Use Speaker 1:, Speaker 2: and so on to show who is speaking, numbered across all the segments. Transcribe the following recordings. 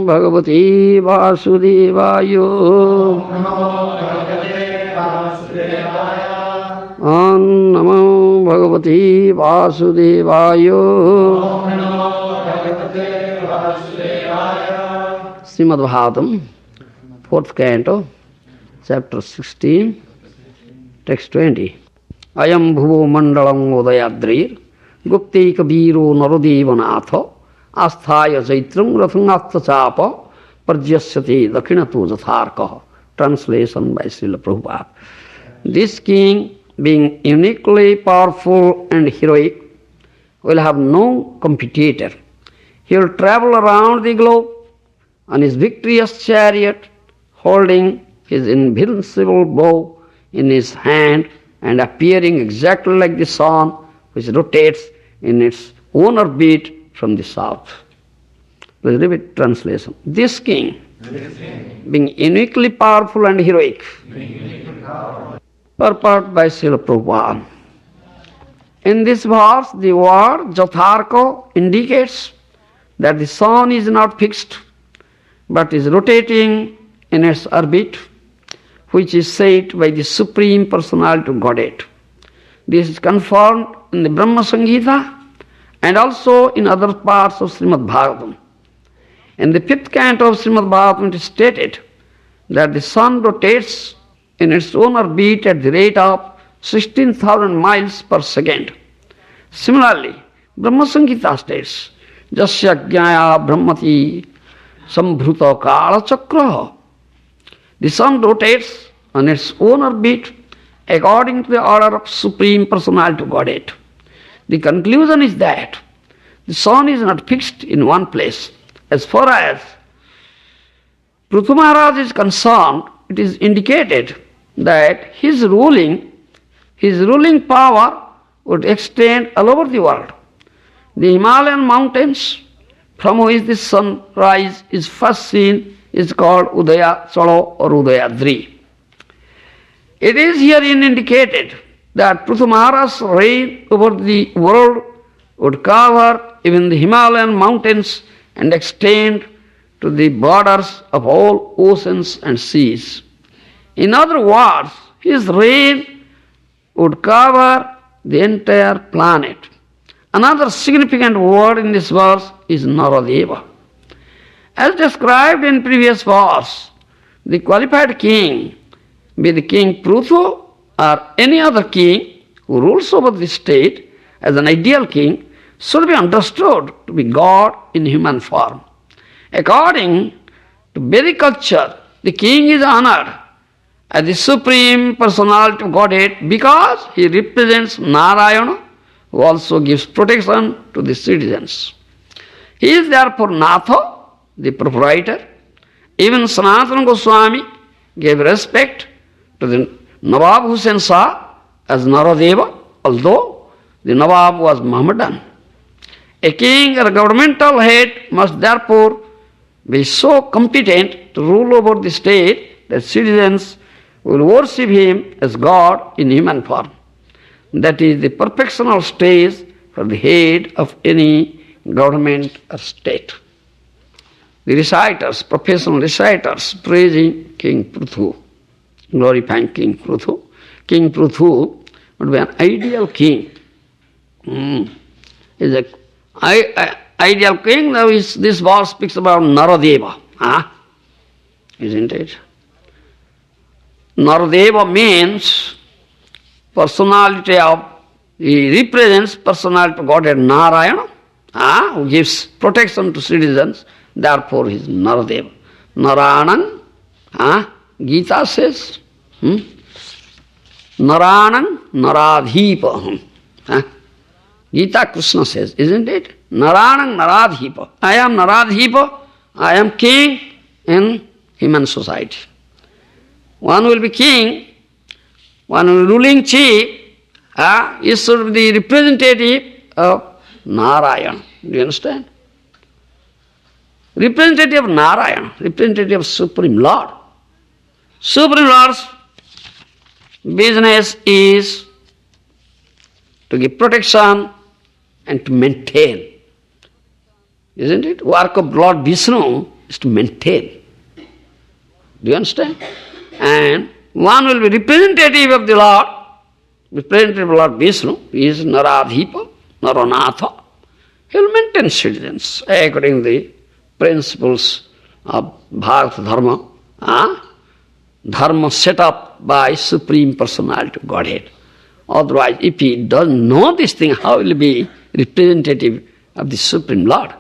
Speaker 1: Bhagavate Vasudevaya. Om Namo Bhagavate Vasudevaya. Srimad Bhagavatam, 4th canto, chapter 16, text 20. Ayam bhuvo mandalam udayadrir, gupte kabiro naradeva natha, asthaya jaitram rathanatha chapa, parjasyate dakhinato jatharkaha. Translation by Srila Prabhupada. This king, being uniquely powerful and heroic, will have no competitor. He will travel around the globe on his victorious chariot, holding his invincible bow in his hand and appearing exactly like the sun, which rotates in its own orbit from the south. Please repeat translation. This king, being uniquely powerful and heroic, purport by Srila Prabhupada. In this verse, the word Jatharka indicates that the sun is not fixed, but is rotating in its orbit, which is said by the Supreme Personality of Godhead. This is confirmed in the Brahma-samhita and also in other parts of Srimad Bhagavatam. In the 5th canto of Srimad Bhagavatam, it is stated that the sun rotates in its own orbit at the rate of 16,000 miles per second. Similarly, Brahma-samhita states, Jasya jnaya brahmati sambhruta kala chakra. The sun rotates on its own orbit according to the order of Supreme Personality of Godhead. The conclusion is that the sun is not fixed in one place. As far as Pṛthu Mahārāja is concerned, it is indicated that his ruling power would extend all over the world. The Himalayan mountains, from which the sunrise is first seen, is called Udaya-chala or Udayadri. It is herein indicated that Pṛthu Mahārāja's reign over the world would cover even the Himalayan mountains and extend to the borders of all oceans and seas. In other words, his reign would cover the entire planet. Another significant word in this verse is Naradeva. As described in previous verse, the qualified king, be the King Pṛthu or any other king who rules over the state as an ideal king, should be understood to be God in human form. According to Vedic culture, the king is honored as the Supreme Personality of Godhead because he represents Nārāyaṇa, who also gives protection to the citizens. He is therefore Natha, the proprietor. Even Sanatana Goswami gave respect to the Nawab Hussain Shah as Naradeva, although the Nawab was Mohammedan. A king or a governmental head must therefore be so competent to rule over the state that citizens will worship him as God in human form. That is the perfectional stage for the head of any government or state. The reciters, professional reciters, praising King Pṛthu, glorifying King Pṛthu. King Pṛthu would be an ideal king. Is an ideal king. Now this verse speaks about Naradeva. Isn't it? Naradeva means personality of, he represents personality of Godhead Nārāyaṇa, who gives protection to citizens, therefore he is Naradeva. Nārāyaṇaṃ, Gītā says, Nārāyaṇaṃ Naradhīpa. Gītā Kṛṣṇa says, isn't it? Nārāyaṇaṃ Naradhīpa. I am Naradhīpa, I am king in human society. One will be king, one will be ruling chief, he should be the representative of Nārāyaṇa. Do you understand? Representative of Nārāyaṇa, representative of Supreme Lord. Supreme Lord's business is to give protection and to maintain. Isn't it? Work of Lord Vishnu is to maintain. Do you understand? And one will be representative of the Lord, representative of Lord Vishnu. He is Naradeva, Naranatha. He will maintain citizens according to the principles of bhagavata-dharma, dharma set up by Supreme Personality of Godhead. Otherwise, if he doesn't know this thing, how will he be representative of the Supreme Lord?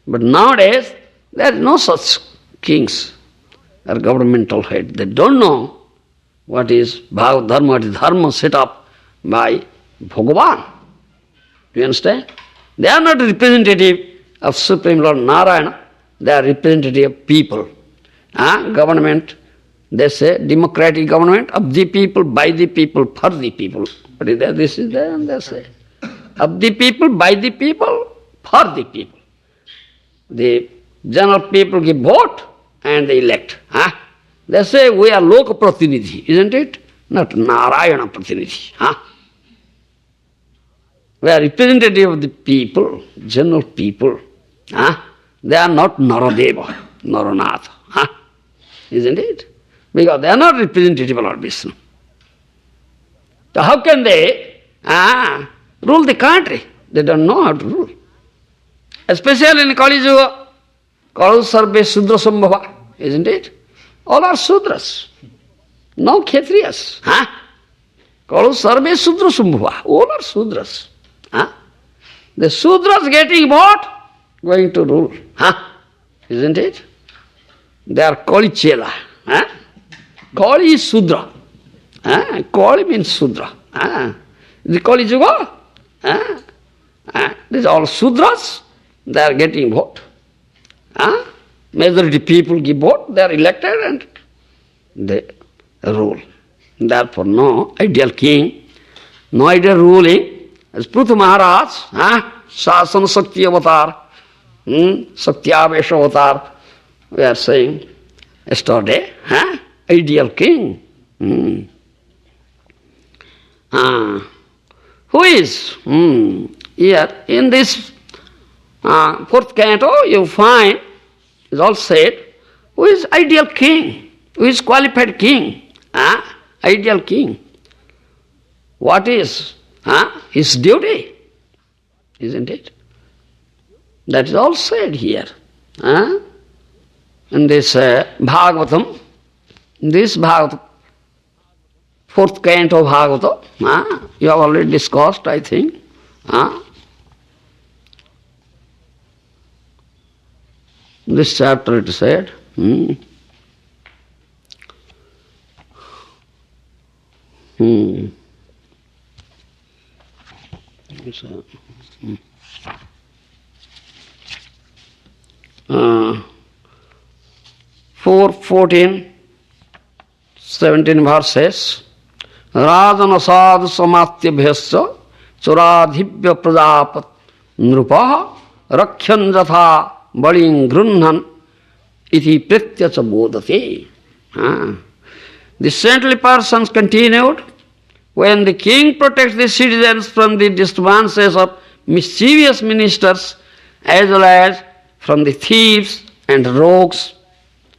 Speaker 1: But nowadays, there is no such kings or governmental head. They don't know what is bhagavata-dharma, what is dharma set up by Bhagavān. Do you understand? They are not representative of Supreme Lord Nārāyaṇa. They are representative of people. Government, they say, democratic government of the people, by the people, for the people. What is that? This is there, and they say. Of the people, by the people, for the people. The general people give vote and they elect. They say we are loka-pratinidhī, isn't it? Not Nārāyaṇa-pratinidhi. We are representative of the people, general people. They are not Naradeva, Naranatha. Isn't it? Because they are not representative of Lord Vishnu. So how can they rule the country? They don't know how to rule. Especially in Kali-yuga, called śūdra-sambhavaḥ, isn't it? All are śūdras, no kṣatriyas. Called śūdra-sambhavaḥ, all are śūdras. The śūdras getting what? Going to rule. Isn't it? They are kali-celā. Kali is śūdra. Kali means śūdra. The Kali-yuga. These are all śūdras. They are getting vote. Majority people give vote, they are elected and they rule. Therefore, no ideal king, no ideal ruling. As Pṛthu Mahārāja, Sāsana Sakti avatar, Satyavesha avatar, we are saying yesterday, ideal king. Who is? Here, in this fourth canto, you find, is all said, who is ideal king? Who is qualified king? Ideal king. What is his duty? Isn't it? That is all said here. In this Bhagavatam, this Bhagavatam, fourth canto of Bhagavata, you have already discussed, I think. This chapter it said. So, 4, 14, 17 verses. Rājana sadhu samatyabhyasya churadhibhya prajapat nrupaha rakhyan jatha baling grunhan iti prityacha bodhate. The saintly persons continued, when the king protects the citizens from the disturbances of mischievous ministers as well as from the thieves and rogues,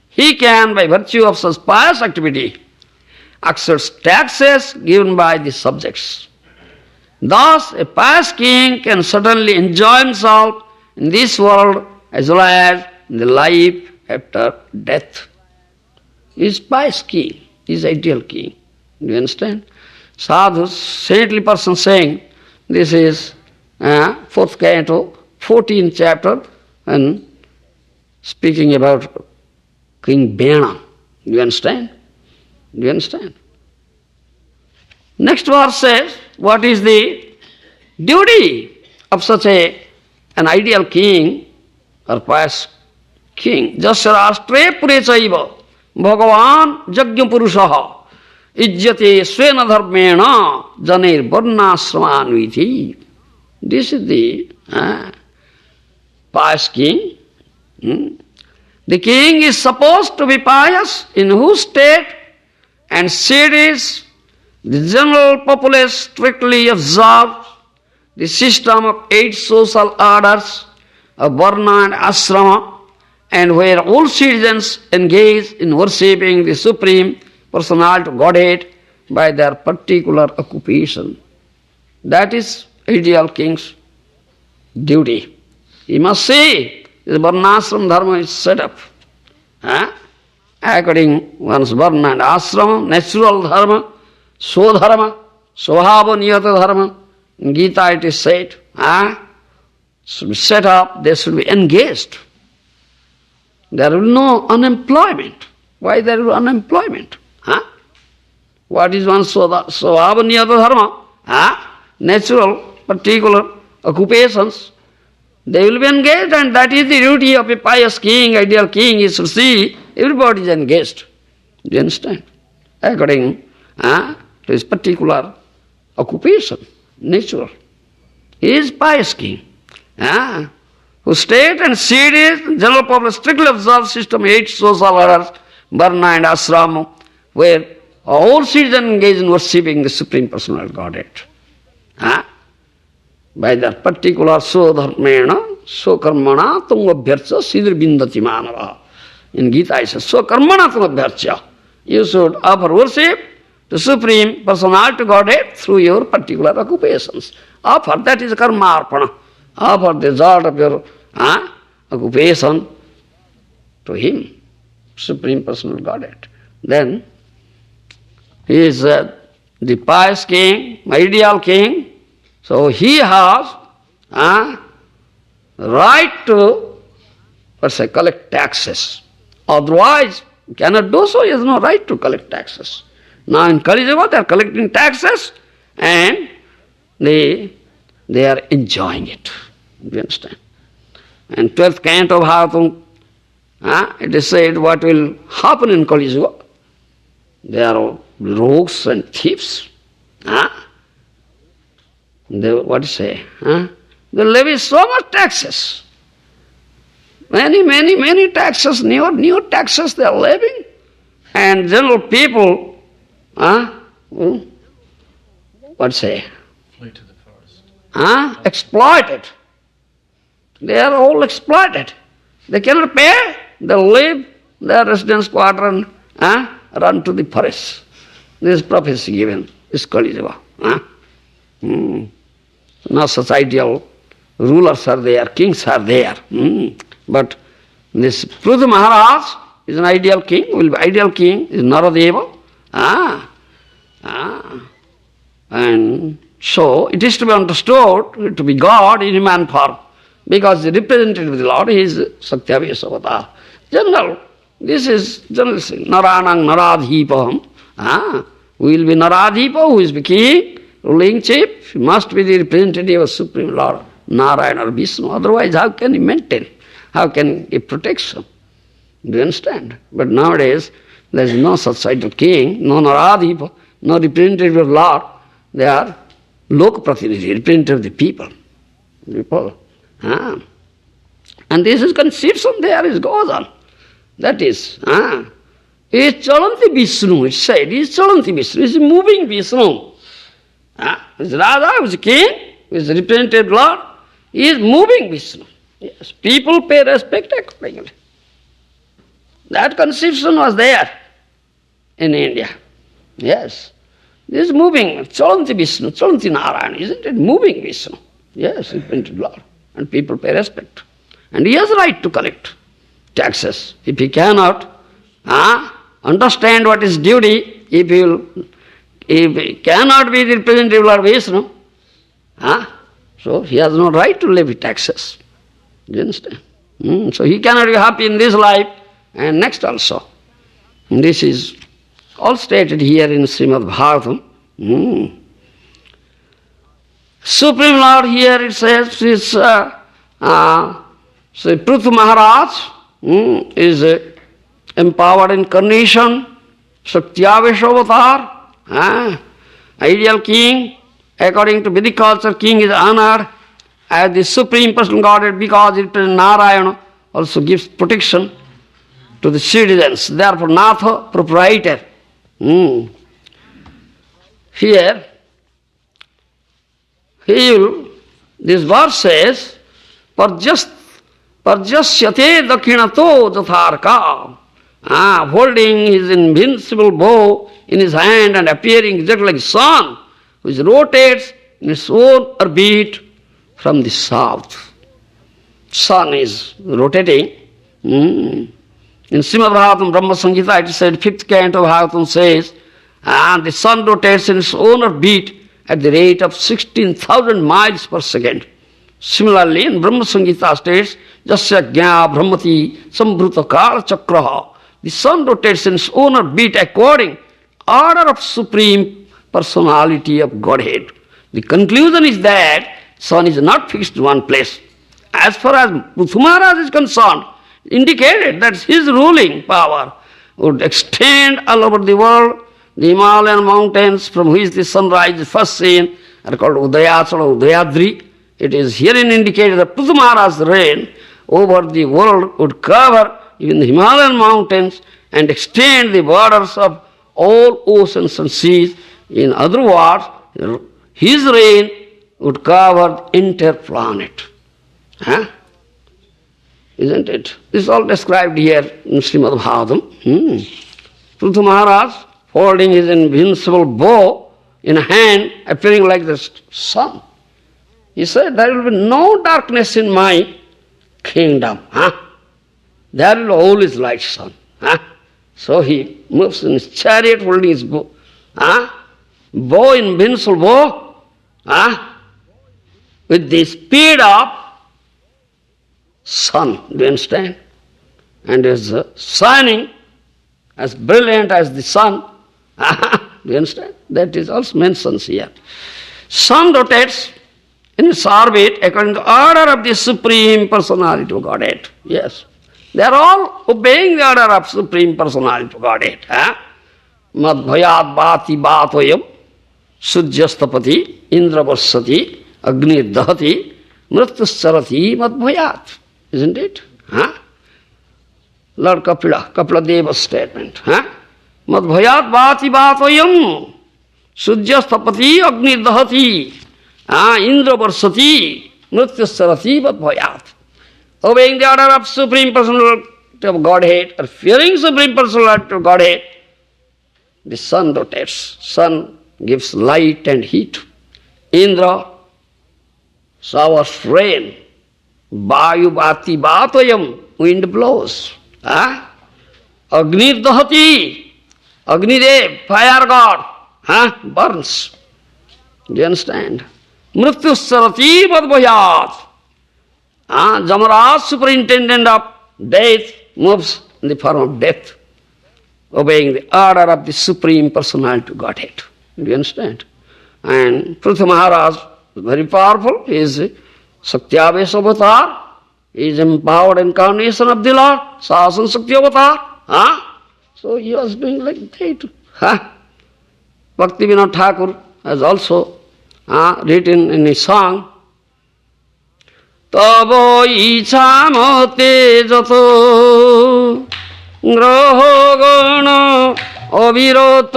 Speaker 1: he can, by virtue of such pious activity, accept taxes given by the subjects. Thus, a pious king can certainly enjoy himself in this world as well as in the life after death. He is pious king, he is ideal king. Do you understand? Sadhus, saintly person saying, this is fourth canto, 14th chapter, and speaking about King Bena. Do you understand? Do you understand? Next verse says, what is the duty of such an ideal king or pious king? Jasya rashtre pure chaiva Bhagavān yajña purushaha ijyate svena dharmena janer varnasramanviti. This is the pious king. The king is supposed to be pious, in whose state and cities the general populace strictly observes the system of 8 social orders of varna and ashrama and where all citizens engage in worshipping the Supreme Personality of Godhead by their particular occupation. That is ideal king's duty. He must see the varnashram dharma is set up. According one's varna and ashrama, natural dharma, swadharma, svabhava niyata dharma. In Gita it is said, should be set up, they should be engaged. There will be no unemployment. Why there will be unemployment? What is one's svabhava niyata dharma? Natural, particular occupations. They will be engaged, and that is the duty of a pious king, ideal king, is to see everybody is engaged. Do you understand? According to his particular occupation, natural. He is pious king, who state and serious general public strictly observe system 8 social orders, varna and ashrama, where all citizens engage in worshipping the Supreme Personality of Godhead. By that particular so-dharmena, so-karmana tumabhyarcha sidri-bindati manava. In Gita it says, so-karmana tumabhyarcha. You should offer worship to Supreme Personality of Godhead through your particular occupations. Offer, that is karma arpana. Offer the result of your occupation to Him, Supreme Personality of Godhead. Then, He is the pious king, ideal king. So he has right to, collect taxes. Otherwise, he cannot do so. He has no right to collect taxes. Now in Kali-yuga, they are collecting taxes and they are enjoying it. Do you understand? And 12th canto of Bhagavatam, it is said what will happen in Kali-yuga. There are rogues and thieves. They, what do you say? They levy so much taxes. Many taxes, new taxes they are levying. And general people, what do you say?
Speaker 2: Flee to the forest.
Speaker 1: Exploited. They are all exploited. They cannot pay. They leave their residence quarter and run to the forest. This is prophecy given, this Kali-yuga. Now such ideal rulers are there, kings are there. But this Pṛthu Mahārāja is an ideal king, will be ideal king, is Naradeva. And so it is to be understood to be God in human form, because the representative of the Lord is Satyavesa avatar. General, this is general Nārāyaṇa-pratinidhī. Will be Naradeva, who is the king, ruling chief, must be the representative of Supreme Lord Nārāyaṇa or Vishnu. Otherwise, how can he maintain? How can he give protection? Do you understand? But nowadays, there is no such ideal king, no Naradeva, no representative of Lord. They are loka-pratinidhī, representative of the people. And this is conception there, it goes on. That is, is Chalanti Vishnu, it's said, is Chalanti Vishnu, is moving Vishnu. Is Radha, who is the king, who is the representative Lord, he is moving Vishnu. Yes, people pay respect accordingly. That conception was there in India. Yes. This is moving, Chalanti Vishnu, Chalanti Nārāyaṇa, isn't it? Moving Vishnu. Yes, representative Lord. And people pay respect. And he has a right to collect taxes. If he cannot understand what is duty, if he cannot be the representative of Vishnu, so he has no right to levy taxes. Do you understand? So he cannot be happy in this life and next also. And this is all stated here in Srimad Bhagavatam. Supreme Lord here it says is Sri Pṛthu Mahārāja is empowered incarnation, Satyavesa avatar, ideal king. According to Vedic culture, king is honored as the Supreme Personal Godhead because it is Nārāyaṇa, also gives protection to the citizens. Therefore, Natha, proprietor. Here, this verse says, for just Parjasyate dakinato jatharka. Holding his invincible bow in his hand and appearing exactly like sun, which rotates in its own orbit from the south. Sun is rotating. In Srimad Bhagavatam Brahma Samhita it is said, 5th canto of Bhagavatam says, the sun rotates in its own orbit at the rate of 16,000 miles per second. Similarly, in Brahma Samhita states, Jasya Jñā Brahmati Sambhruta Kala Chakraha. The sun rotates in its own orbit according order of Supreme Personality of Godhead. The conclusion is that sun is not fixed in one place. As far as Pṛthu Mahārāja is concerned, indicated that his ruling power would extend all over the world. The Himalayan mountains from which the sunrise is first seen are called Udayachala, Udayadri. It is herein indicated that Pṛthu Mahārāja's reign over the world would cover even the Himalayan mountains and extend the borders of all oceans and seas. In other words, his reign would cover the entire planet. Isn't it? This is all described here in Srimad Bhagavatam. Pṛthu Mahārāja holding his invincible bow in a hand, appearing like the sun. He said, there will be no darkness in my kingdom. There will always light sun. So he moves in his chariot holding his bow. Bow, invincible bow, with the speed of sun. Do you understand? And is shining as brilliant as the sun. Do you understand? That is also mentioned here. Sun rotates in its orbit according to the order of the Supreme Personality of Godhead. Yes. They are all obeying the order of Supreme Personality of Godhead. Madhvayat bhati bhatoyam sujyastapati indra varsati agni dahati mrityusarati madhvayat. Isn't it? Lord Kapila Deva's statement. Madhvayat bhati bhatoyam sujyastapati agni dahati indra varsati mrityusarati madhvayat. Obeying the order of Supreme Personality of Godhead, or fearing Supreme Personality of Godhead, the sun rotates. Sun gives light and heat. Indra showers rain. Vayu bhati bhatoyam, wind blows. Agni dahati, Agnidev, fire god, burns. Do you understand? Mrityusarati madhvayat. Jamaraj, superintendent of death, moves in the form of death, obeying the order of the Supreme Personality of Godhead. Do you understand? And Pṛthu Mahārāja is very powerful. He is Saktyavesh avatar. He is empowered incarnation of the Lord, Sasan Sakti avatar. So he was doing like that. Bhakti Vinod Thakur has also written in his song, তব ইচ্ছা মতে যত গ্রহগণ অবিরত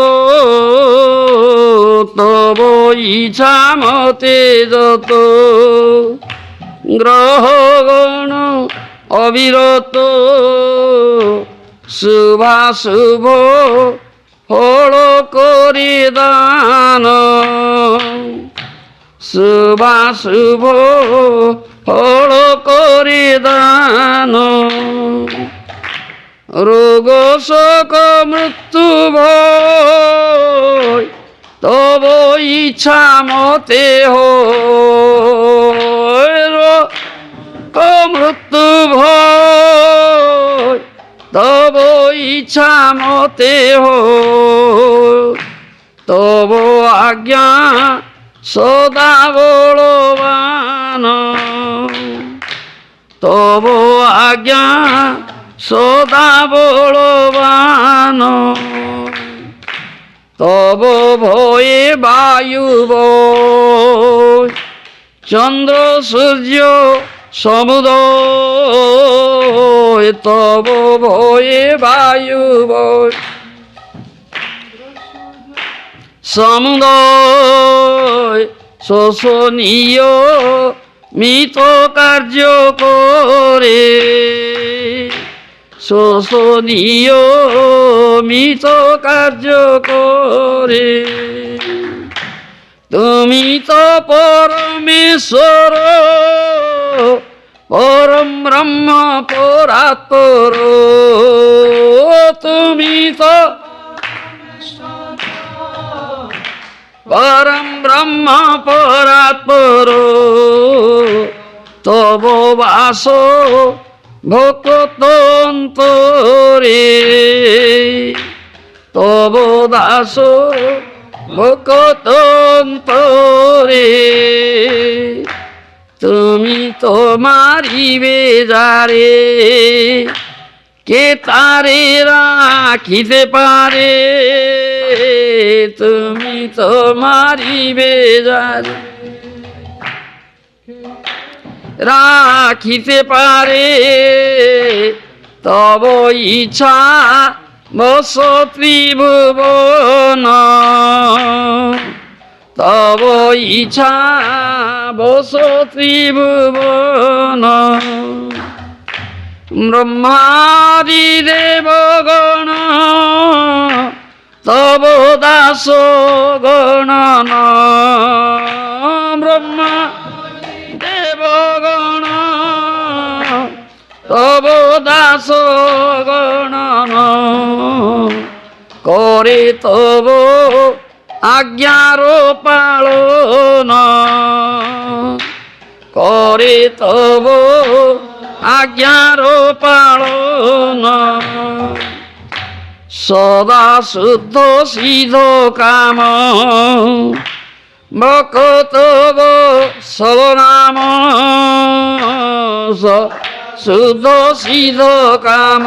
Speaker 1: তব ইচ্ছা মতে যত গ্রহগণ অবিরত শুভাশুভ ফল করি দান শুভাশুভ ফল করি দান রোগ শোক মৃত্যু ভয় তব ইচ্ছা মতে হয় রোগ মৃত্যু ভয় তব ইচ্ছা মতে হয় তব আজ্ঞা সদা বলবান তব আজ্ঞা সদা বলবান তব ভয়ে বায়ু বয় চন্দ্র সূর্য সমুদয় তব ভয়ে বায়ু বয় সমুদয় শোষণীয় মিত কার্য করে শোষণীয় মিত কার্য করে তুমি তো পরমেশ্বর পরম ব্রহ্ম পরাৎপর তুমি তো পরম ব্রহ্ম পরাৎপর তব বাস ভক্তন্তরে তব দাস ভক্তন্তরে তুমি তো মারিবে যারে কে তারে রাখিতে পারে তুমি তো মারিবে যারে রাখিতে পারে তব ইচ্ছা বস ত্রিভুবন তব ইচ্ছা বস ত্রিভুবন ব্রহ্মাদি দেবগণ তব দাস গণন ব্রহ্মা দেবগণ তব দাস গণন করে তব আজ্ঞার পালন করে তব আজ্ঞার পালন সদা শুদ্ধ সিদ্ধ কাম ভক্তব সবনাম শুদ্ধ সিদ্ধ কাম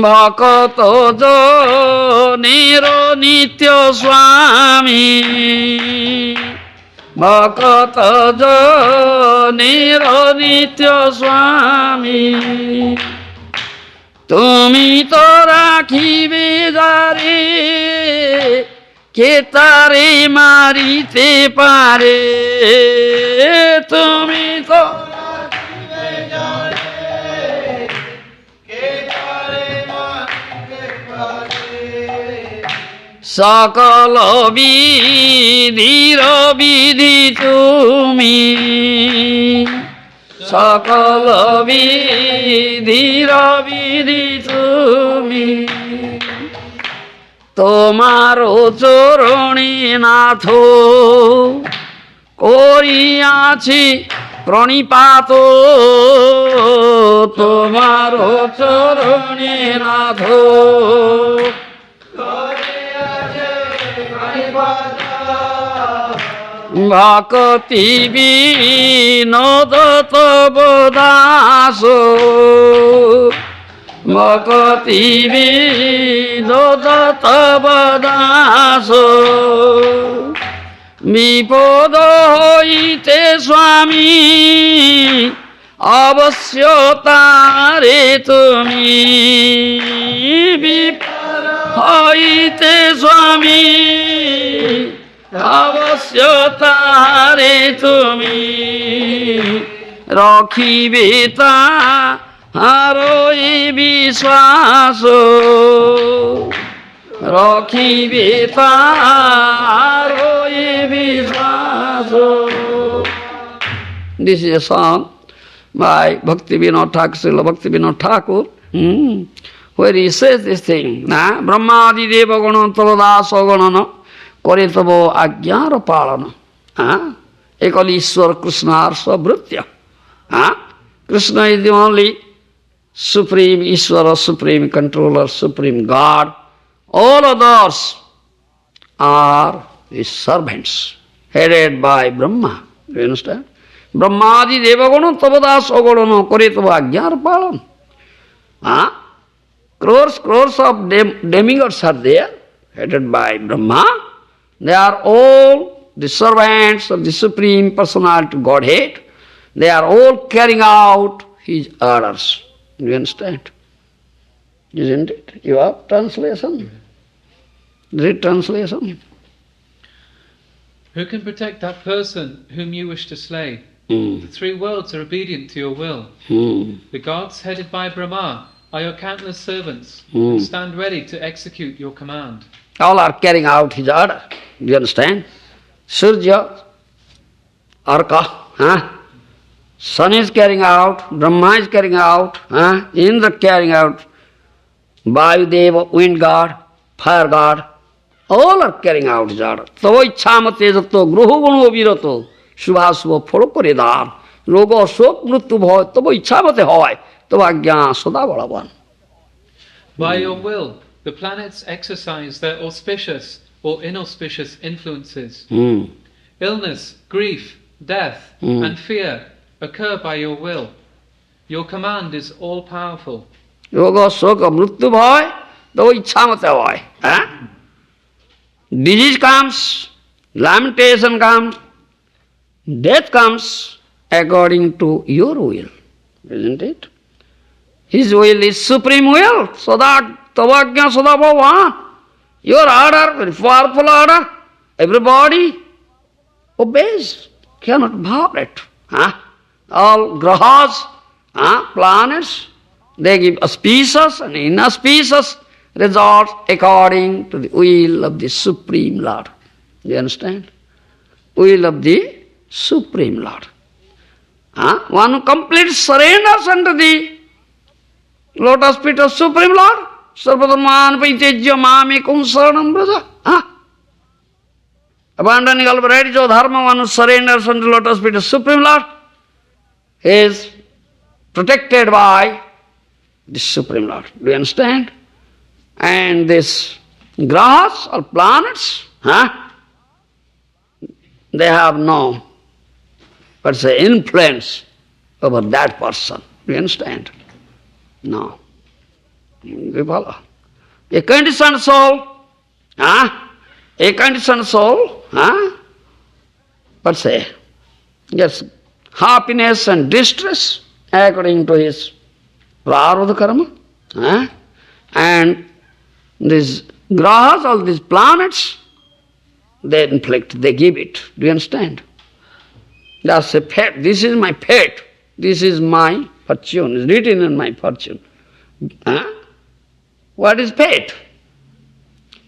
Speaker 1: ভক্ত জনের নিত্য স্বামী ভক্ত জনের নিত্য স্বামী তুমি তো রাখিবে যারে কে তারে মারিতে পারে তুমি তো সকল বিধির বিধি তুমি সকল বিধির বিধি তুমি তোমার চরণে নাথ করিয়াছি প্রণিপাত তোমার চরণে নাথ ভক্তি বিনোদ তব দাস ভক্তি বিনোদ তব দাস বিপদ হইতে স্বামী অবশ্য তারে তুমি বিপদ হইতে স্বামী অবশ্য তারে তুমি রখিবে তাহার বিশ্বাস রখিবে তাহার বিশ্বাস. This is a song by Bhakti Vinod Thakur, Srila Bhakti Vinod Thakur, where he says this thing, Brahmadi Deva Gana Tava Dasa Ganana Kore Tava Ajñāra Palana. Ekali-ishwar Kṛṣṇa Svabhritya. Krishna is the only Supreme Ishvara, Supreme Controller, Supreme God. All others are his servants, headed by Brahma. You understand? Brahmadi Devagana Tavadasa Ganana Kore Tava Ajñāra Palana. Crores of demigods are there, headed by Brahma. They are all the servants of the Supreme Personality of Godhead. They are all carrying out his orders. You understand? Isn't it? You have translation? Read translation.
Speaker 2: Who can protect that person whom you wish to slay? The three worlds are obedient to your will. The gods, headed by Brahma, are your countless servants and stand ready to execute your command.
Speaker 1: All are carrying out his order. Do you understand? Surya, Arka, Sun is carrying out, Brahma is carrying out, Indra carrying out, Vayudeva, wind god, fire god, all are carrying out his order. Tava ichhamate jato gruho guno virato shubhasubha pholo kore dar roga shok mrityu bhoy tava ichhamate hoy tava ajna sada balavan.
Speaker 2: By your will, the planets exercise their auspicious or inauspicious influences. Illness, grief, death, and fear occur by your will. Your command is all-powerful.
Speaker 1: Yoga soka mrityu bhoy tava ichhamate hoy. Disease comes, lamentation comes, death comes according to your will, isn't it? His will is supreme will, so that tavagya sada bhavavan. Your order, very powerful order, everybody obeys, cannot violate. All grahas, planets, they give auspicious and inauspicious results according to the will of the Supreme Lord. You understand? Will of the Supreme Lord. One who completely surrenders unto the lotus feet of Supreme Lord, sarvadharman paitejya mamekam saranam braja. Abandoning all varieties of dharma, one who surrenders unto the lotus feet of Supreme Lord is protected by the Supreme Lord. Do you understand? And this grahas or planets, they have no, influence over that person. Do you understand? No. You follow? A conditioned soul, yes, happiness and distress according to his prarabdha karma, and these grahas, all these planets, they inflict, they give it. Do you understand? That's a fate. This is my fate. This is my fortune. It's written in my fortune. What is fate?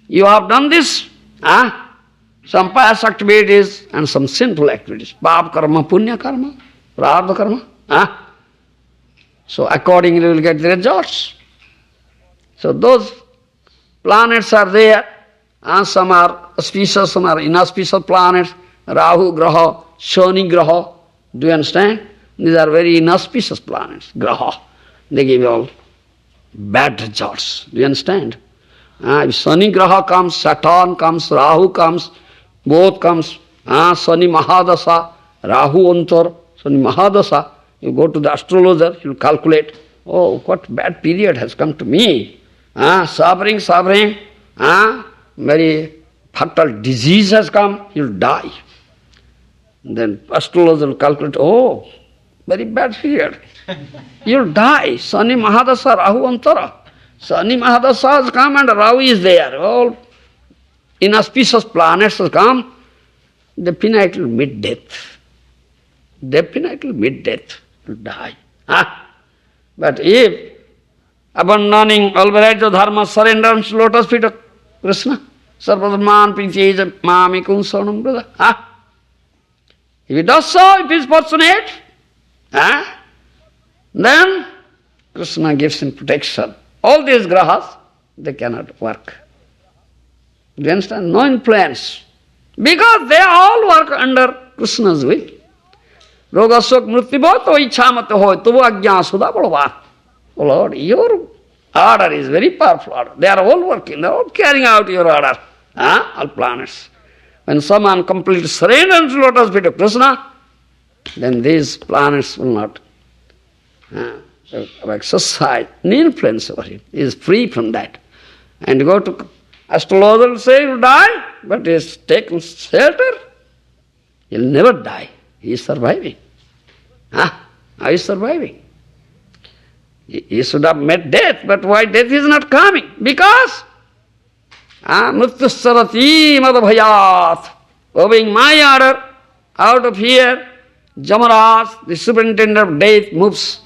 Speaker 1: You have done this, some pious activities and some sinful activities. Pāpa karma, punya karma, prarabdha karma. So accordingly you will get the results. So those planets are there, some are auspicious, some are inauspicious planets, Rahu Graha, Shani Graha. Do you understand? These are very inauspicious planets, Graha. They give you all bad results. Do you understand? If Shani Graha comes, Saturn comes, Rahu comes, both comes, Shani Mahadasa, Rahu Antar, Shani Mahadasa, you go to the astrologer, he will calculate, oh, what bad period has come to me. Suffering, very fatal disease has come, you will die. Then astrologer will calculate, oh, very bad period. You will die. Shani Mahadasa, Rahu Antara. Shani Mahadasa has come and Rahu is there. All inauspicious planets has come. Definitely will meet death. Definitely will meet death. You will die. But if abandoning all varieties of dharma, surrender to lotus feet of Kṛṣṇa, sarvadharman prityeja mamekam saranam braja. If he does so, if he is fortunate, then Kṛṣṇa gives him protection. All these grahas, they cannot work. Do you understand? No influence. Because they all work under Kṛṣṇa's will. Roga sok mrityubhato ichhamate hoy tuvu ajna sudha balavan. Oh Lord, your order is very powerful order. They are all working, they are all carrying out your order. All planets. When someone completely surrenders to lotus feet of Kṛṣṇa, then these planets will not exercise any influence over him. He is free from that. And go to astrologer will say he will die, but he has taken shelter. He will never die. He is surviving. How is surviving? He should have met death, but why death is not coming? Because Mrittuscharati madabhayat. Obeying my order, out of fear, Yamaraj, the superintendent of death, moves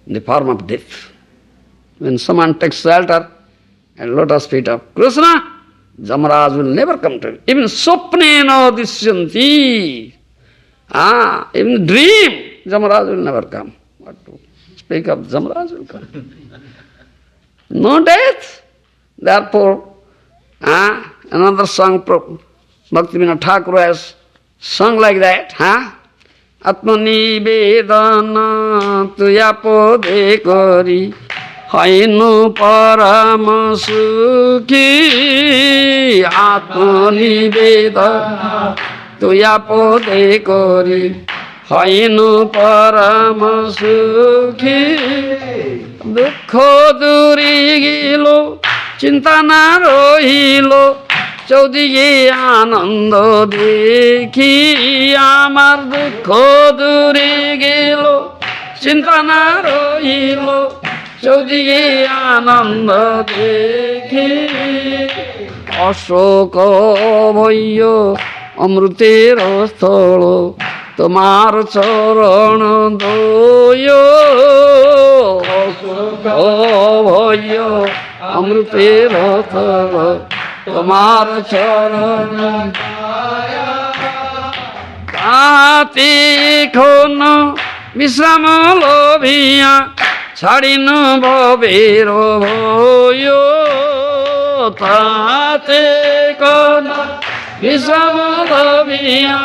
Speaker 1: in the form of death. When someone takes shelter at lotus feet of Kṛṣṇa, Yamaraj will never come to him. Even swapnena dishyanti. Even dream, Yamaraj will never come. What to speak of, Yamaraj will come. No death. Therefore, another song, Bhaktivinoda Thakur has sung like that. Atmani vedana tuyapode kari hainu parama sukhi. Atmani vedana tuyapode kari hainu parama sukhi. Dukho duri gilo চিন্তা রহিল চৌদিকে আনন্দ দেখি আমার দুঃখ দূরে গেল চিন্তা না রহিল চৌদিকে আনন্দ দেখি অশোক ভয় অমৃতের স্থল তোমার চরণ দয় অশোক ভয় অমৃতের স্থল তোমার চরণ তাতে খন বিশ্রাম লভিয়া ছাড়িন ভবের ভয় তাতে খন বিশ্রাম লভিয়া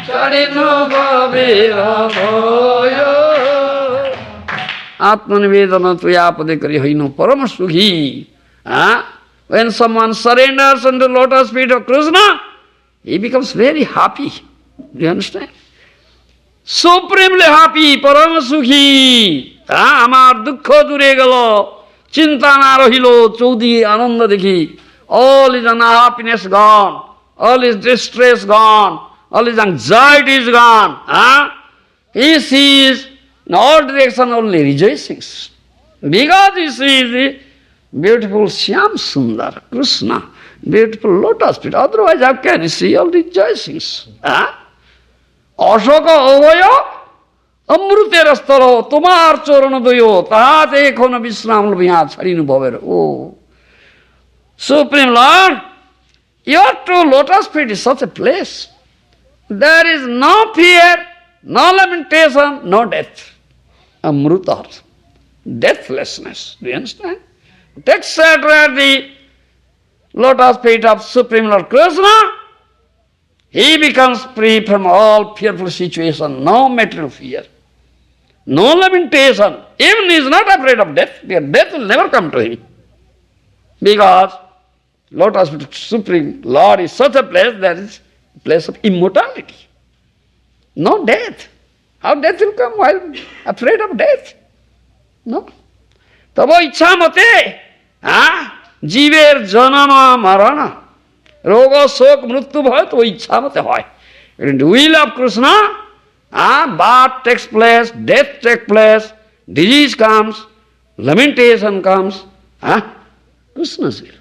Speaker 1: ছাড়িন ভবের ভয় Atmanivedana tuyapade kari hainu paramasuhi. When someone surrenders unto the lotus feet of Kṛṣṇa, he becomes very happy. Do you understand? Supremely happy, paramasuhi. Amar dukkha dure gelo, chinta na rahilo, chaudi ananda dekhi. All his unhappiness gone, all his distress gone, all his anxiety is gone. He sees in all directions only rejoicings. Because he sees the beautiful Shyam Sundar, Kṛṣṇa, beautiful lotus feet. Otherwise, how can he see all rejoicings? Ashoka ovaya amrutera stalo tomar choranodoyo tahate khona visram lobhiya charinu bhaver. Oh, Supreme Lord, your true lotus feet is such a place. There is no fear, no lamentation, no death. Amruta, deathlessness. Do you understand? Take shelter at the lotus feet of Supreme Lord Kṛṣṇa, he becomes free from all fearful situation, no material fear, no lamentation. Even he is not afraid of death, because death will never come to him. Because lotus feet of Supreme Lord is such a place, that is a place of immortality. No death. How death will come while afraid of death? No. Tabo ichha mate, jiver janama marana, roga sok mrityu bhay, to ichha mate hoy. In the will of Kṛṣṇa, birth takes place, death takes place, disease comes, lamentation comes. Kṛṣṇa's will.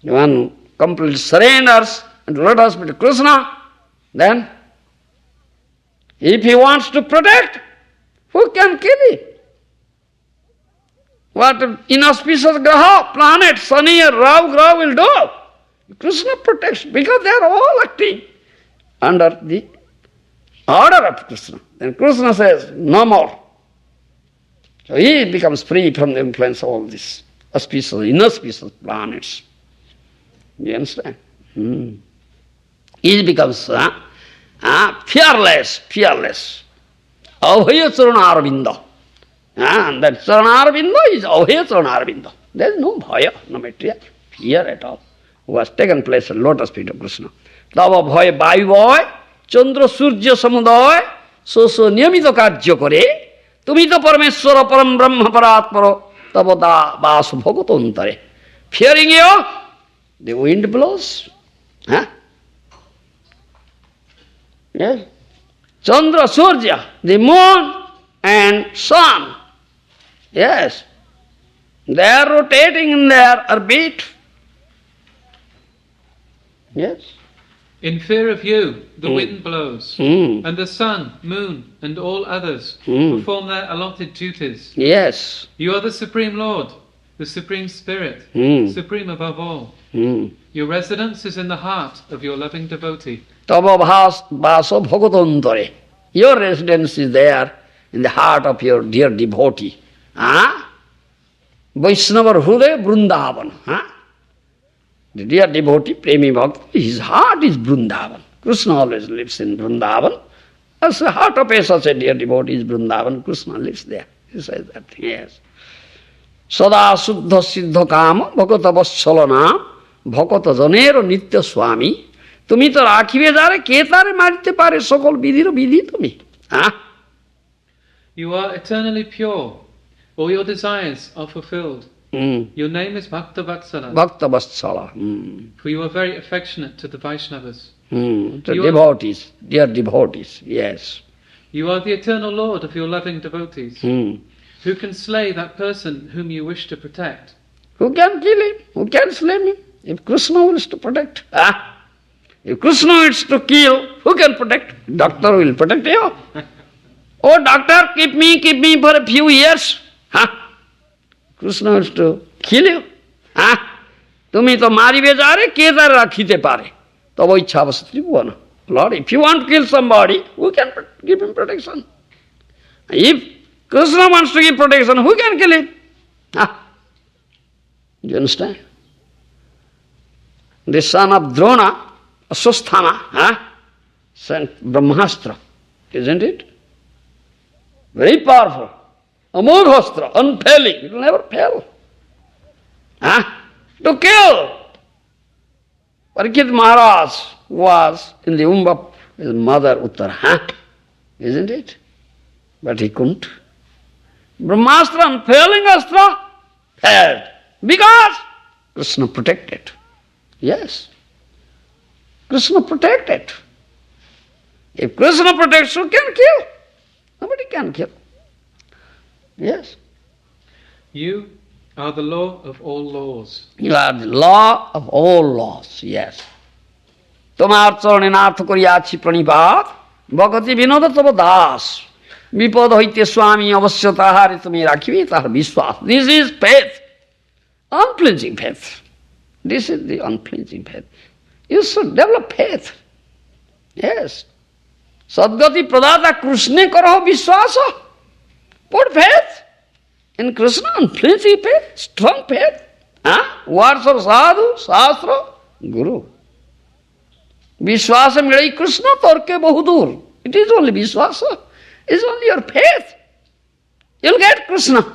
Speaker 1: One completely surrenders and lotus feet of Kṛṣṇa, then if he wants to protect, who can kill him? What inauspicious graha, planet, Shani or Rahu graha will do? Kṛṣṇa protects, because they are all acting under the order of Kṛṣṇa. Then Kṛṣṇa says, no more. So he becomes free from the influence of all these auspicious, inauspicious planets. You understand? He becomes fearless. Abhaya Charanarvinda. And that Charanarvinda is Abhaya Charanarvinda. There is no bhaya, no material fear at all, who has taken place at lotus feet of Kṛṣṇa. Tava bhaya vayu bhaya, chandra surya samudaya, so niyamita karya kare, tumita parameshwara param brahma paratmaro, tava da vasu bhagavata-dharma. Fearing you, the wind blows. Yes. Chandra, Surya, the moon and sun. Yes. They are rotating in their orbit Yes.
Speaker 2: In fear of you, the wind blows, and the sun, moon, and all others perform their allotted duties.
Speaker 1: Yes.
Speaker 2: You are the Supreme Lord, the Supreme Spirit, supreme above all. Your residence is in the heart of your loving devotee.
Speaker 1: Tava vaso bhagavatantare. Your residence is there in the heart of your dear devotee. Vaishnava Hruday Vrindavan. The dear devotee, Premi Bhakti, his heart is Vrindavan. Kṛṣṇa always lives in Vrindavan. As the heart of such a dear devotee is Vrindavan, Kṛṣṇa lives there. He says that, yes. Sada Suddha Siddha Kama Bhagavata Vassala Bhagavata Janero Nitya Swami. Tumi to rakhibe jare ke tare marite pare sokol vidhiro vidhi tumi.
Speaker 2: You are eternally pure. All your desires are fulfilled. Your name is Bhakta-vatsala.
Speaker 1: Bhakta-vatsala.
Speaker 2: For you are very affectionate to the Vaishnavas.
Speaker 1: The devotees, dear devotees, yes.
Speaker 2: You are the eternal Lord of your loving devotees. Who can slay that person whom you wish to protect?
Speaker 1: Who can kill him? Who can slay him? If Kṛṣṇa wills to protect. If Kṛṣṇa wills to kill, who can protect? Doctor will protect you. Oh doctor, keep me for a few years. Kṛṣṇa wants to kill you. Tumi to maribe jare, ke tare rakhite pare. Tavo ichha avastri bhuana. Lord, if you want to kill somebody, who can give him protection? If Kṛṣṇa wants to give protection, who can kill him? Do you understand? The son of Drona, Aswasthama, sent Brahmastra, isn't it? Very powerful. Amoghastra, unfailing, it will never fail. To kill. Pṛthu Mahārāja was in the womb of his mother Uttara, isn't it? But he couldn't. Brahmastra, unfailing astra, failed. Because Kṛṣṇa protected. Yes. Kṛṣṇa protected. If Kṛṣṇa protects, who can kill? Nobody can kill. Yes.
Speaker 2: You are the law of all laws.
Speaker 1: You are the law of all laws, yes. Tomar charane nartha koriyachi pranipad, bhakti vinoda tava das. Vipad hoite Swami avasya tahare tumi rakhibe tahar vishwas. This is faith. Unflinching faith. This is the unflinching faith. You should develop faith. Yes. Sadgati pradata Kṛṣṇe karaho vishwasa. Put faith in Kṛṣṇa, unflinching faith, strong faith. Words of sadhu, shastra, guru. Vishwasa milai Kṛṣṇa torke bahudur. It is only vishwasa. It is only your faith. You'll get Kṛṣṇa.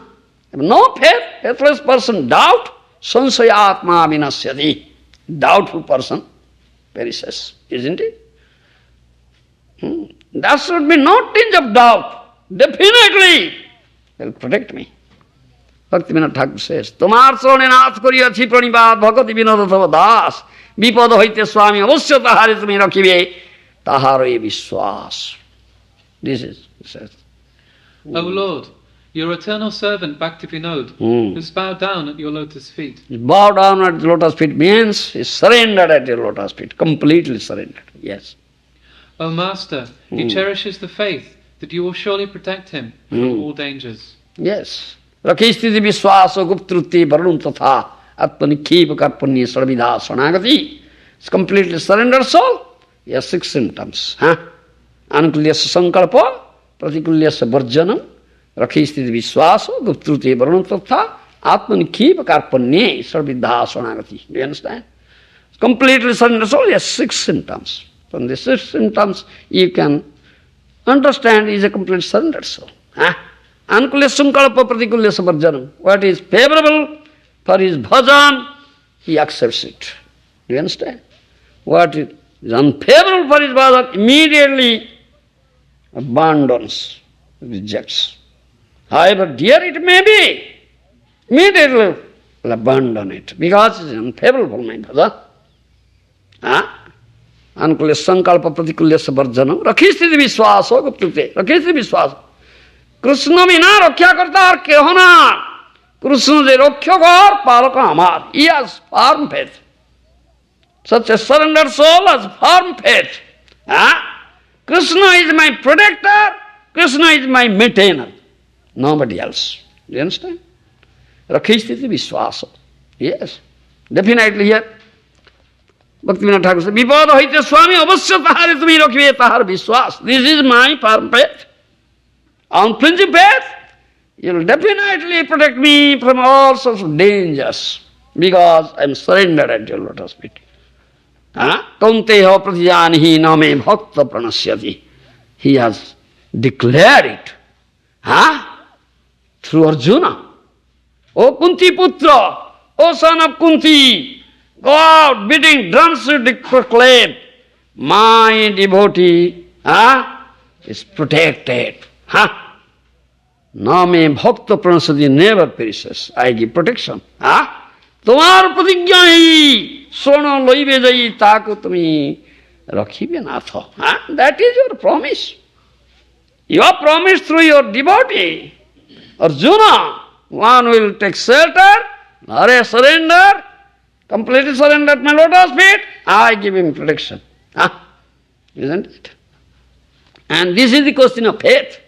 Speaker 1: If no faith, faithless person, doubt, sansayatma vinasyati. Doubtful person perishes, isn't it? There should be no tinge of doubt. Definitely, they'll protect me. Bhaktivinoda Thakur says, Tomar charane nath koriyachi pranipad bhakti vinoda tava das. Vipad hoite Swami avasya tahare tumi rakhibe tahare vishwas. This is, he says.
Speaker 2: O Lord, your eternal servant Bhaktivinoda has bowed down at your lotus feet.
Speaker 1: Bow down at the lotus feet means he surrendered at your lotus feet, completely surrendered, yes.
Speaker 2: O Master, he cherishes the faith that you will surely protect him from all dangers.
Speaker 1: Yes. Rakhisthiti vishwasa guptruti varun tatha atmanikhipa karpanya sarvidha sanagati. It's completely surrendered soul. He has 6 symptoms. Anukulyasya sankalpa, pratikulyasya varjanam, rakhisthiti vishwasa guptruti varun tatha atmanikhipa karpanya sarvidha sanagati. Do you understand? It's completely surrendered soul. He has 6 symptoms. From the 6 symptoms you can understand he is a complete surrendered soul. Anukulyasya sankalpa pratikulyasya varjanam. What is favorable for his bhajan, he accepts it. Do you understand? What is unfavorable for his bhajan, immediately abandons, rejects. However dear it may be, immediately will abandon it because it is unfavorable for my bhajan. Anukulyasya sankalpa pratikulyasya varjanam. Rakhisthiti vishwasa guptrute. Rakhisthiti vishwasa. Kṛṣṇa vina rakhya karta ar keho na. Kṛṣṇa je rakhya kar palaka amar. He has firm faith. Such a surrendered soul has firm faith. Kṛṣṇa is my protector, Kṛṣṇa is my maintainer. Nobody else. Do you understand? Rakhistiti Vishwasa. Yes, definitely here. Bhaktivinoda Thakur says, Vipada hoite Swami avasya tahare tumi rakhibe tahar Vishwas. This is my firm faith. Unflinching faith, you will definitely protect me from all sorts of dangers because I am surrendered at your lotus feet. Kaunteha pratijanihi name bhakta pranasyati. He has declared it through Arjuna. O Kunti Putra, O son of Kunti, go out beating drums to proclaim, my devotee is protected. Name bhakta pranasyati, never perishes. I give protection. Tomar pratigya hi sono loibe jai taku tumi rakhibe natha. That is your promise. You have promised through your devotee, Arjuna. One will take shelter, surrender, completely surrender at my lotus feet, I give him protection. Isn't it? And this is the question of faith.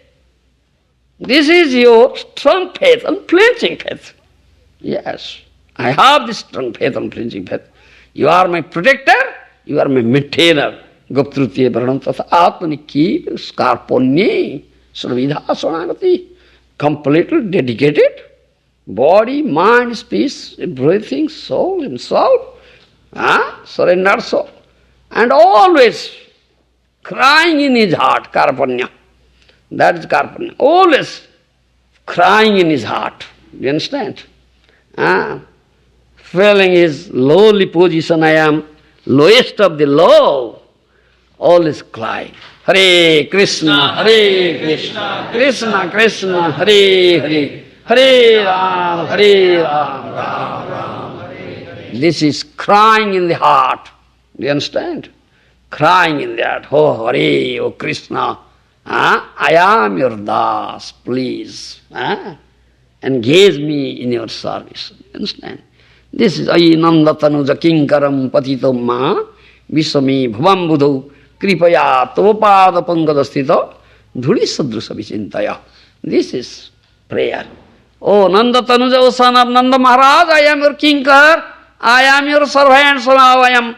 Speaker 1: This is your strong faith, unflinching faith. Yes, I have this strong faith, unflinching faith. You are my protector, you are my maintainer. Goptrutye varanam tatha atmaniki skarponye sarvidha sonagati. Completely dedicated. Body, mind, speech, everything, soul, himself, surrendered soul. And always crying in his heart, karpanya. That is karpanya. Always crying in his heart. You understand? Feeling his lowly position, I am lowest of the low. Always crying. Hare Krishna, Hare Krishna, Krishna Krishna, Hare Hare. Hare Ram, Hare Ram, Ram Ram, Hare Hare. This is crying in the heart. Do you understand? Crying in the heart. Oh Hare, oh Krishna, I am your das, please. Engage me in your service. Do you understand? This is Ayi Nandatanuja Kinkaram Patitam Ma Visami Bhavam Budhu Kripaya Topada Pangadastita Dhuli Sadrusa Vichintaya. This is prayer. Oh Nanda Tanuja, O son of Nanda Maharaj, I am your kinkar, I am your servant, so now I am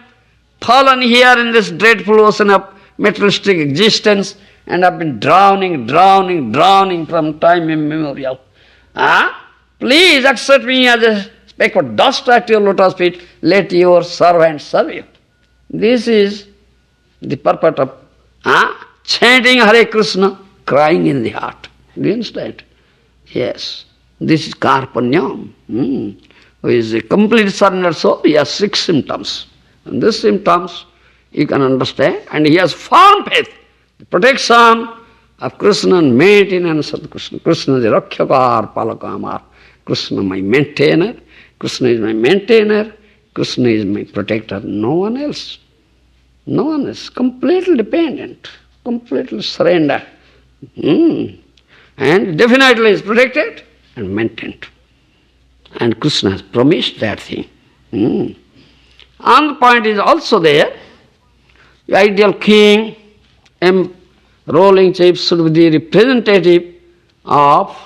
Speaker 1: fallen here in this dreadful ocean of materialistic existence and have been drowning from time immemorial. Please accept me as a speck of dust at your lotus feet, let your servant serve you. This is the purpose of chanting Hare Krishna, crying in the heart. Do you understand? Yes. This is karpanyam. Who is a complete surrender soul, he has 6 symptoms. And these symptoms you can understand. And he has firm faith. The protection of Kṛṣṇa and maintenance of Kṛṣṇa. Kṛṣṇa is the rakhyakar palakamar. Kṛṣṇa my maintainer. Kṛṣṇa is my maintainer. Kṛṣṇa is my protector. No one else. No one else. Completely dependent. Completely surrender. And definitely is protected and maintained. And Kṛṣṇa has promised that thing. And the point is also there, the ideal king and ruling chief should be the representative of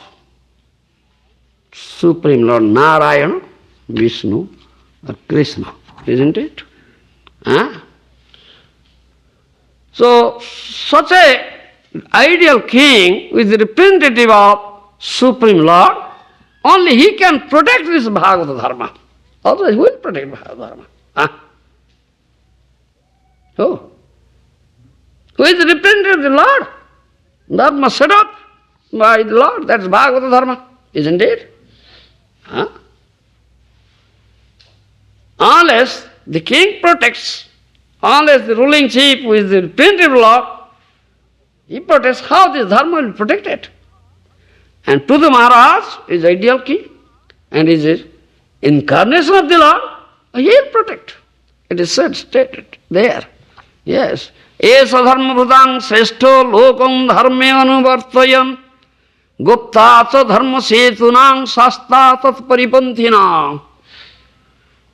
Speaker 1: Supreme Lord Nārāyaṇa, Vishnu or Kṛṣṇa, isn't it? So, such a ideal king is the representative of Supreme Lord, only he can protect this bhagavata-dharma. Otherwise, who will protect bhagavata-dharma? Who is the representative of the Lord? Dharma set up by the Lord, that's bhagavata-dharma, isn't it? Unless the king protects, unless the ruling chief who is the representative of the Lord, he protects, how this dharma will be protected? And Pṛthu Mahārāja is ideal king and is the incarnation of the Lord, he will protect. It is said, stated there. Yes. Esa dharma bhutang sreshto lokam dharme anuvartayan gupta cha dharma setunang sasta tat paripanthina.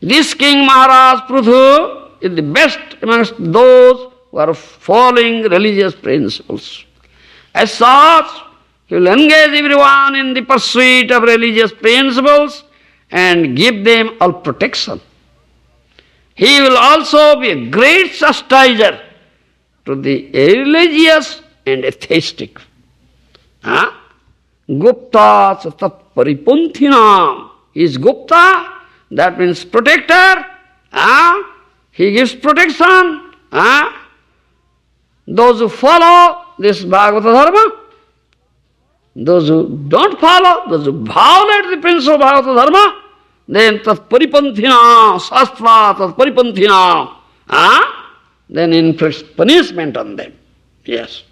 Speaker 1: This King Maharaj Pṛthu is the best amongst those who are following religious principles. As such, he will engage everyone in the pursuit of religious principles and give them all protection. He will also be a great chastiser to the irreligious and atheistic. Gupta tat paripunthinam. He is Gupta, that means protector. He gives protection. Those who follow this bhagavata-dharma, those who don't follow, those who violate the principle of bhagavata-dharma, then tat paripanthina, sastra tat paripanthina, then inflicts punishment on them. Yes.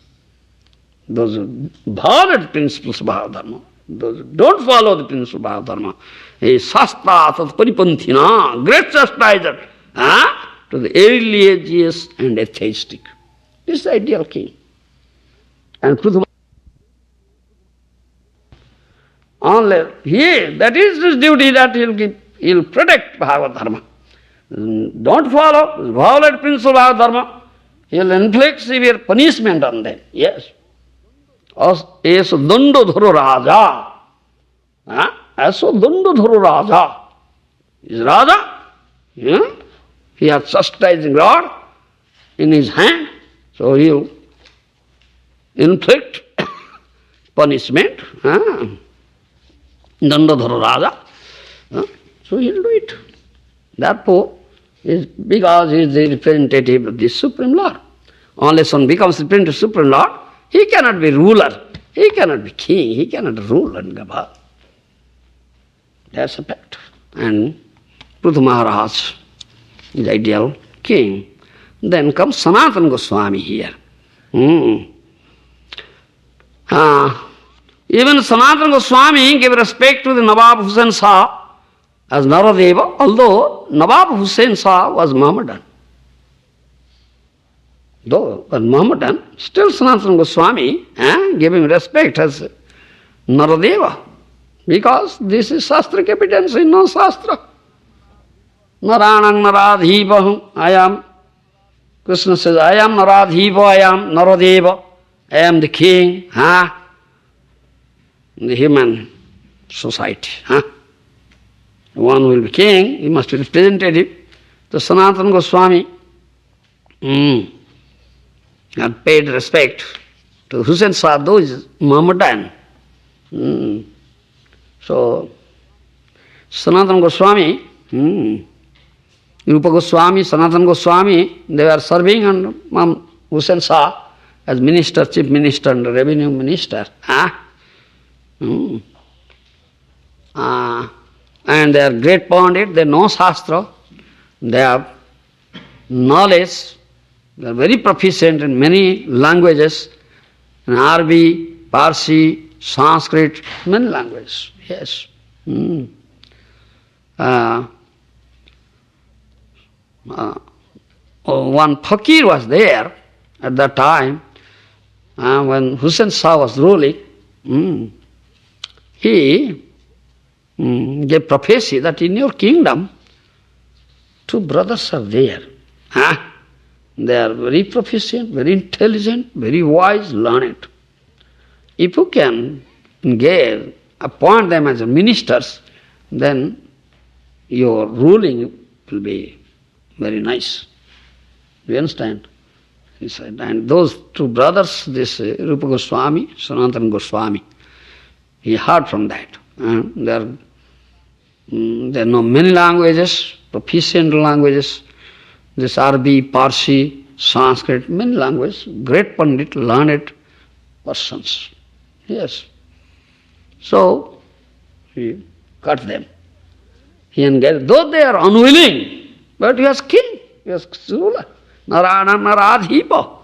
Speaker 1: Those who violate the principles of bhagavata-dharma, those who don't follow the principle of bhagavata-dharma, he is sastra tat paripanthina, great chastiser to the irreligious and atheistic. This is the ideal king. And Pṛthu only he, that is his duty, that he'll protect Bhagavad-dharma. Don't follow, violate principle of Bhagavad-dharma, he'll inflict severe punishment on them. Yes. Eso dandodharo raja. Eso dandodharo raja. Is Raja? He has chastising rod in his hand, so he'll inflict punishment. Dandodharo Raja. So he'll do it. Therefore, because he is the representative of the Supreme Lord. Unless one becomes representative of the Supreme Lord, he cannot be ruler, he cannot be king, he cannot rule and govern. That's a fact. And Pṛthu Mahārāja is the ideal king. Then comes Sanatana Goswami here. Even Sanatana Goswami gave respect to the Nawab Hussain Shah as Naradeva, although Nawab Hussain Shah was Mohammedan. Though was Mohammedan, still Sanatana Goswami gave him respect as Naradeva, because this is Shastra evidence in no Shastra. Nārāyaṇa-pratinidhī, I am. Kṛṣṇa says, I am Naradeva, I am Naradeva, I am the king. In the human society. One who will be king, he must be representative. The Sanatana Goswami had paid respect to Hussain Shah, though he is Mohammedan. So, Sanatana Goswami, Rupa Goswami, Sanatana Goswami, they were serving under Hussain Shah as minister, chief minister and revenue minister. And they are great Pandit, they know Shastra, they have knowledge, they are very proficient in many languages, in Arabic, Parsi, Sanskrit, many languages, yes. One fakir was there at that time, when Hussain Shah was ruling. He gave prophecy that in your kingdom, two brothers are there. They are very proficient, very intelligent, very wise, learned. If you can appoint them as ministers, then your ruling will be very nice. Do you understand? He said, and those two brothers, this Rupa Goswami, Sanatana Goswami, he heard from that. They know many languages, proficient languages, this Arabic, Parsi, Sanskrit, many languages, great Pandit, learned persons. Yes. So, he cut them. He engaged, though they are unwilling, but he was king, he was ruler. Nārāyaṇa-pratinidhī.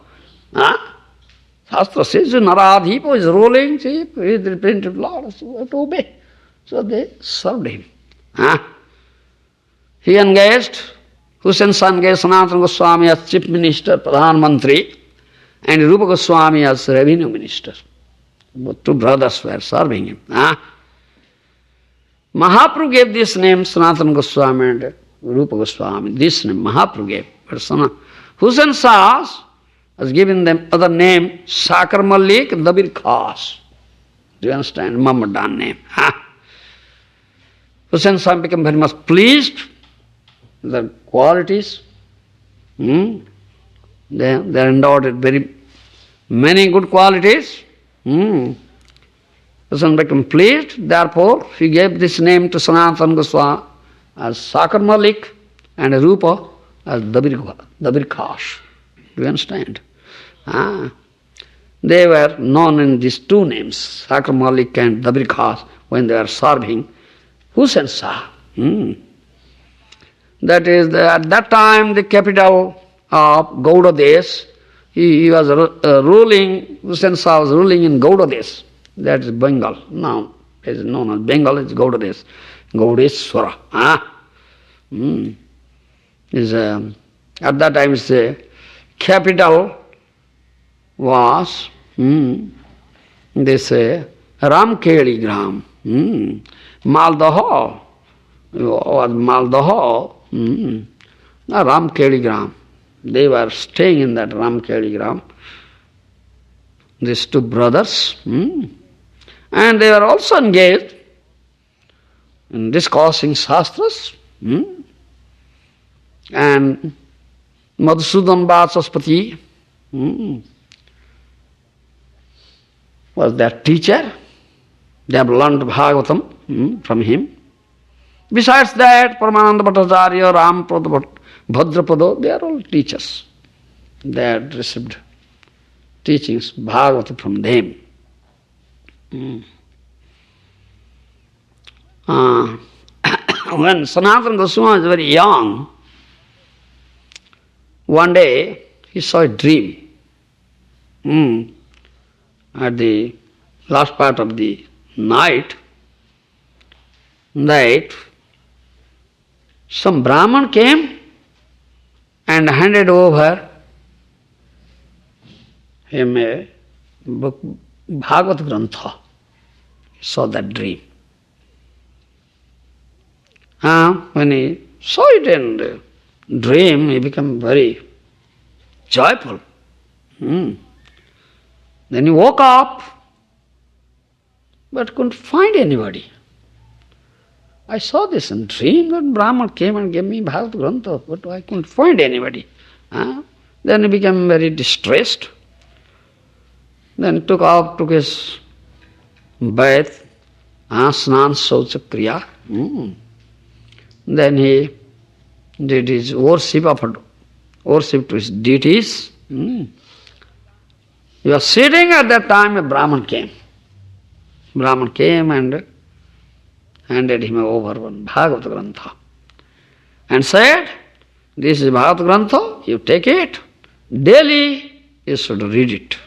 Speaker 1: Shastra says Naradeva is ruling, he is the representative Lord, so we have to obey. So they served him. He engaged, Hussain Shah engaged Sanatana Goswami as chief minister, Pradhan Mantri, and Rupa Goswami as revenue minister. Both two brothers were serving him. Mahaprabhu gave this name, Sanatana Goswami and Rupa Goswami. This name Mahaprabhu gave. But Hussain Shahs has given them other name, Sakar Malik, Dabir Khas. Do you understand? Mohammedan name. Hussain Shah became very much pleased with the qualities. They are endowed with very many good qualities. Hussain became pleased, therefore he gave this name to Sanatana Goswami as Sakar Malik and Rupa as Dabir Khas. Do you understand? They were known in these two names, Sakar Malik and Dabir Khas, when they were serving Hussain Shah. That is, at that time, the capital of Gour Desh, he was ruling, Hussain Shah was ruling in Gour Desh. That is Bengal. Now it is known as Bengal, it's Gour Desh. Gaureshwara. At that time, the capital was this Ramkeli Gram. Maldaha was Maldaha. Ramkeli Gram. They were staying in that Ramkeli Gram. These two brothers. And they were also engaged in discussing shastras. And Madhusudan Vachaspati was their teacher. They have learned Bhagavatam from him. Besides that, Paramananda Bhattacharya, Ram Bhadrapada, they are all teachers. They had received teachings, Bhagavata from them. When Sanatana Goswami was very young, one day he saw a dream. At the last part of the night, that some Brahman came and handed over him a book, Bhagavad-gītā. He saw that dream. When he saw it in the dream, he became very joyful. Then he woke up, but couldn't find anybody. I saw this in dream, that Brahman came and gave me Bhagavad-gītā, but I couldn't find anybody. Then he became very distressed. Then he took his bath, snan śūdra-kriya. Then he did his worship to his deities. He was sitting at that time, a Brahman came. Brahman came and handed him over one Bhagavad-gītā and said, this is Bhagavad-gītā, you take it, daily you should read it.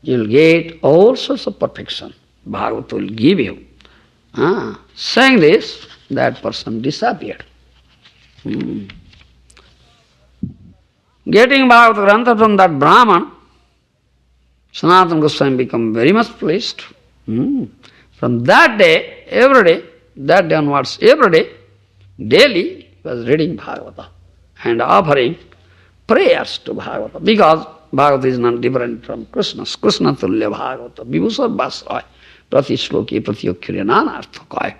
Speaker 1: You will get all sorts of perfection. Bhagavata will give you. Saying this, that person disappeared. Getting Bhagavad-gītā from that Brahman, Sanatana Goswami became very much pleased. From that day, every day, that day onwards, every day, daily, he was reading Bhagavata and offering prayers to Bhagavata, because Bhagavata is not different from Kṛṣṇa. Kṛṣṇa tulya Bhagavata, vibhusar vasaya, prati shloki prati akkhirya nanartha kaya.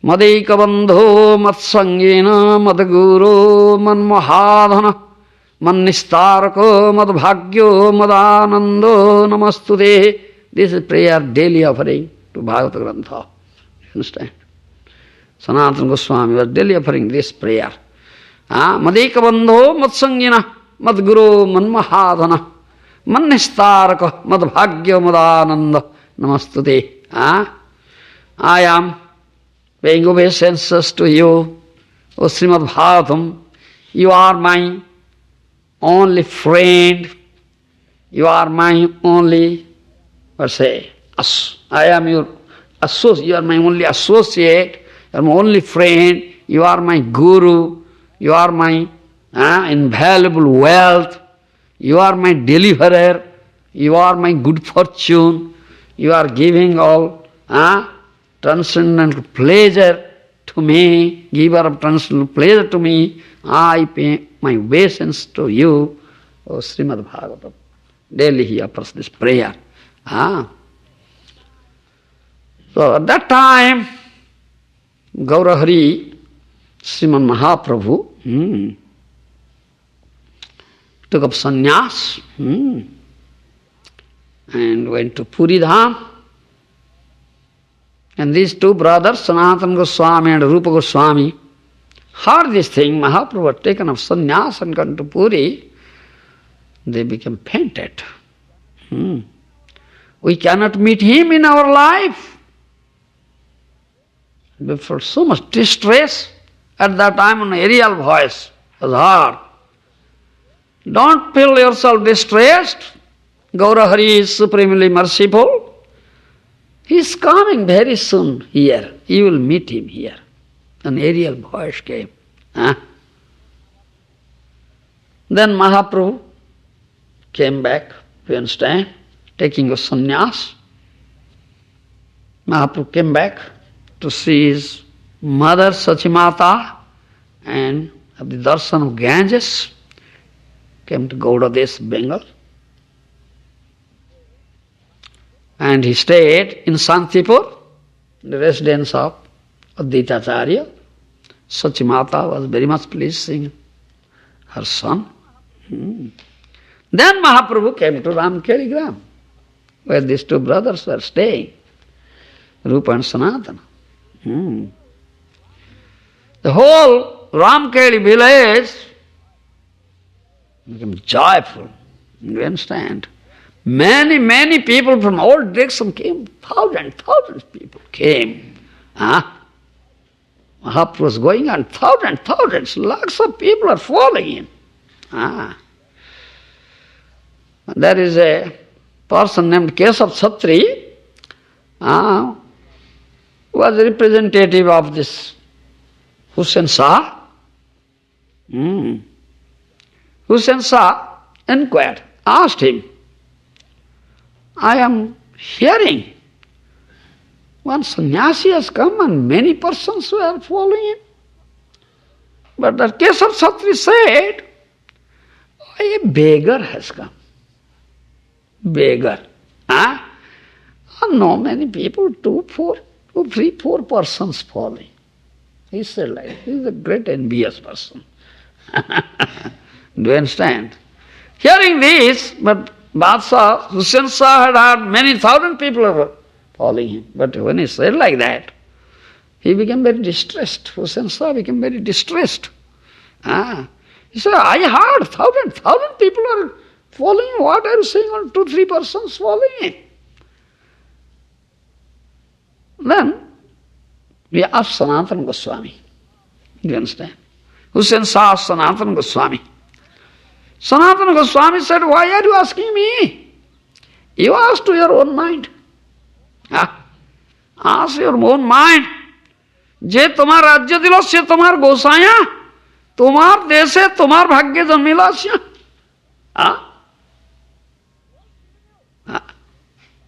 Speaker 1: Madeka bandho matsangena madguru manmahadhana mannistarako madbhagyo madanando namastute. This is prayer daily offering to Bhagavad-gītā. You understand? Sanatana Goswami was daily offering this prayer. Madeka bandho matsangena madguru manmahadhana mannistaraka madbhagyo madananda namastute. I am paying obeisances to you, O Srimad Bhagavatam. You are my only friend. You are my only, I am your associate. You are my only associate. You are my only friend. You are my guru. You are my invaluable wealth. You are my deliverer. You are my good fortune. You are giving all transcendent pleasure to to me, giver of transcendental pleasure to me, I pay my obeisance to you, O Srimad Bhagavatam. Daily he offers this prayer. So at that time, Gaurahari, Srimad Mahaprabhu, took up sannyas and went to Puri Dham. And these two brothers, Sanatana Goswami and Rupa Goswami, heard this thing. Mahaprabhu had taken up sannyas and gone to Puri. They became fainted. We cannot meet him in our life. They felt so much distress. At that time an aerial voice was heard. Don't feel yourself distressed. Gaurahari is supremely merciful. He is coming very soon here. You will meet him here. An aerial voice came. Then Mahaprabhu came back, you understand, taking a sannyas. Mahaprabhu came back to see his mother Sachimata and have the darshan of Ganges. Came to Gaudadesh, Bengal. And he stayed in Santipur, the residence of Advaitacharya. Sachimata was very much pleased seeing her son. Then Mahaprabhu came to Ramkeli Gram, where these two brothers were staying, Rupa and Sanatana. The whole Ramkeli village became joyful. You understand? Many people from all directions came. Thousands of people came. Mahaprabhu was going on, thousands, lakhs of people are following him. There is a person named Keshav Chhatri, who was a representative of this Hussain Shah. Hussain Shah inquired, asked him, I am hearing one sannyasi has come and many persons were following him. But the Keshav Chhatri said, a beggar has come. Beggar. No, many people, 2, 3, 4 persons following. He said like that. He is a great envious person. Do you understand? Hearing this, but Badshah, Hussain Shah had heard many thousand people were following him. But when he said like that, he became very distressed. Hussain Shah became very distressed. He said, I heard thousand people are following him. What are you saying on 2, 3 persons following him? Then we asked Sanatana Goswami. Do you understand? Hussain Shah asked Sanatana Goswami. Sanatana Goswami said, why are you asking me? You ask to your own mind. Ask your own mind. जे तुम्हार राज्य दिलो से तुम्हार गोसाया, तुम्हार देशे तुम्हार भाग्य जन्मिला से.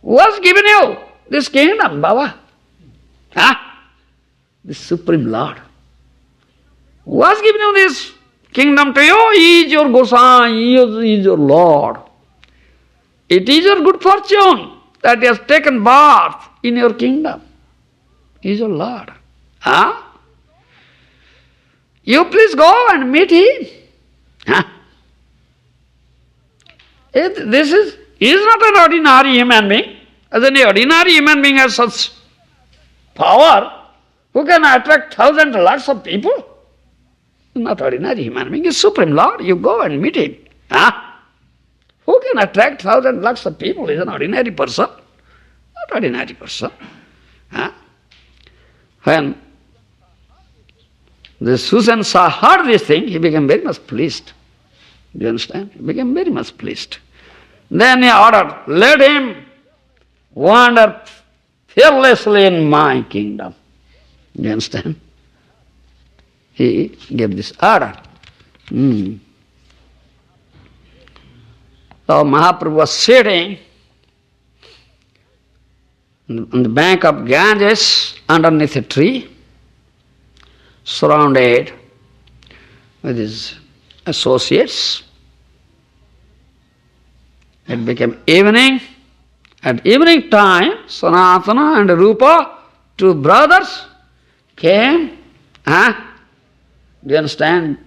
Speaker 1: Who has given you this kingdom, Baba? The Supreme Lord. Who has given you this kingdom to you? He is your Gosai, he is your Lord. It is your good fortune that he has taken birth in your kingdom. He is your Lord. You please go and meet him. He is not an ordinary human being. As an ordinary human being has such power, who can attract thousands, lakhs of people? Not ordinary human being, is Supreme Lord. You go and meet him. Who can attract thousands, lakhs of people? Is an ordinary person. Not ordinary person. When the Hussain Shah heard this thing, he became very much pleased. Do you understand? He became very much pleased. Then he ordered, let him wander fearlessly in my kingdom. Do you understand? He gave this order. So Mahaprabhu was sitting on the bank of Ganges underneath a tree, surrounded with his associates. It became evening. At evening time, Sanatana and Rupa, two brothers, came. Do you understand?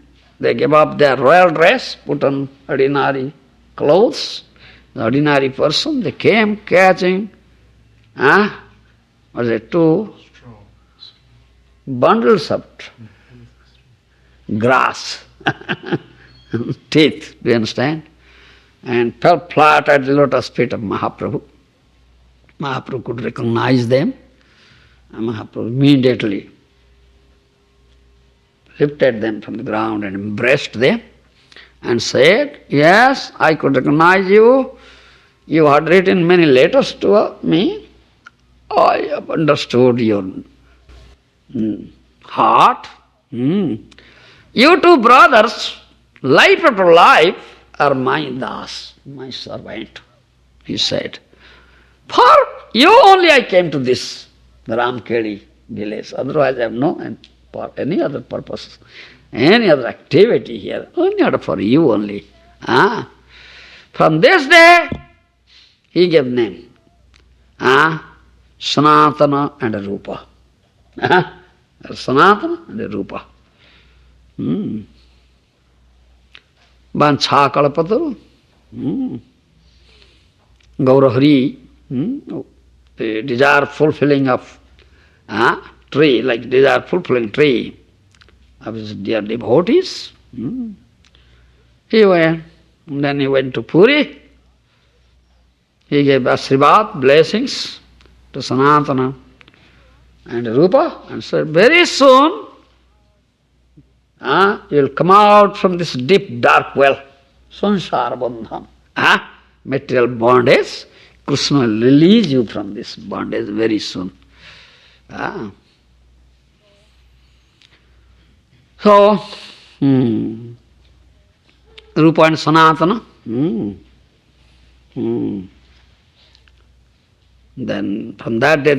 Speaker 1: They gave up their royal dress, put on ordinary clothes. The ordinary person, they came catching, two bundles of grass, teeth, do you understand? And fell flat at the lotus feet of Mahaprabhu. Mahaprabhu could recognize them, and Mahaprabhu immediately lifted them from the ground and embraced them and said, "Yes, I could recognize you. You had written many letters to me. I have understood your heart. You two brothers, life after life, are my das, my servant," he said. "For you only I came to this Ramkeli village. Otherwise I have no for any other purpose, any other activity here. Only for you only." From this day, he gave name. Sanatana and Rupa. Sanatana and Rupa. Vancha kalapataru. Gaurahari. The desire fulfilling of tree, like desire fulfilling tree of his dear devotees. He went, and then he went to Puri. He gave Asrivad, blessings to Sanatana and Rupa, and said, "Very soon you will come out from this deep dark well, sansara bandham, material bondage. Kṛṣṇa will release you from this bondage very soon." So, Rupa and Sanatana, then from that day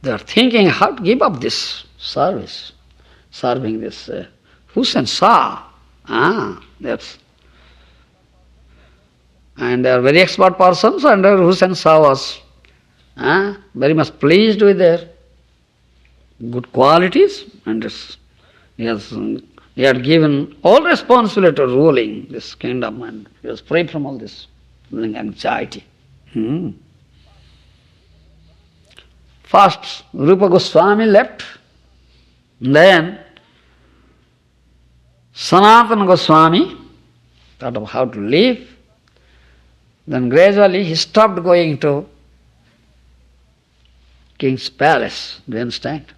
Speaker 1: they are thinking how to give up this service, serving this Hussain Shah. And they are very expert persons, and Hussain Shah was very much pleased with their good qualities, and he had given all responsibility to ruling this kingdom, and he was free from all this anxiety. First, Rupa Goswami left, then Sanatana Goswami thought of how to live. Then gradually he stopped going to king's palace, do you understand?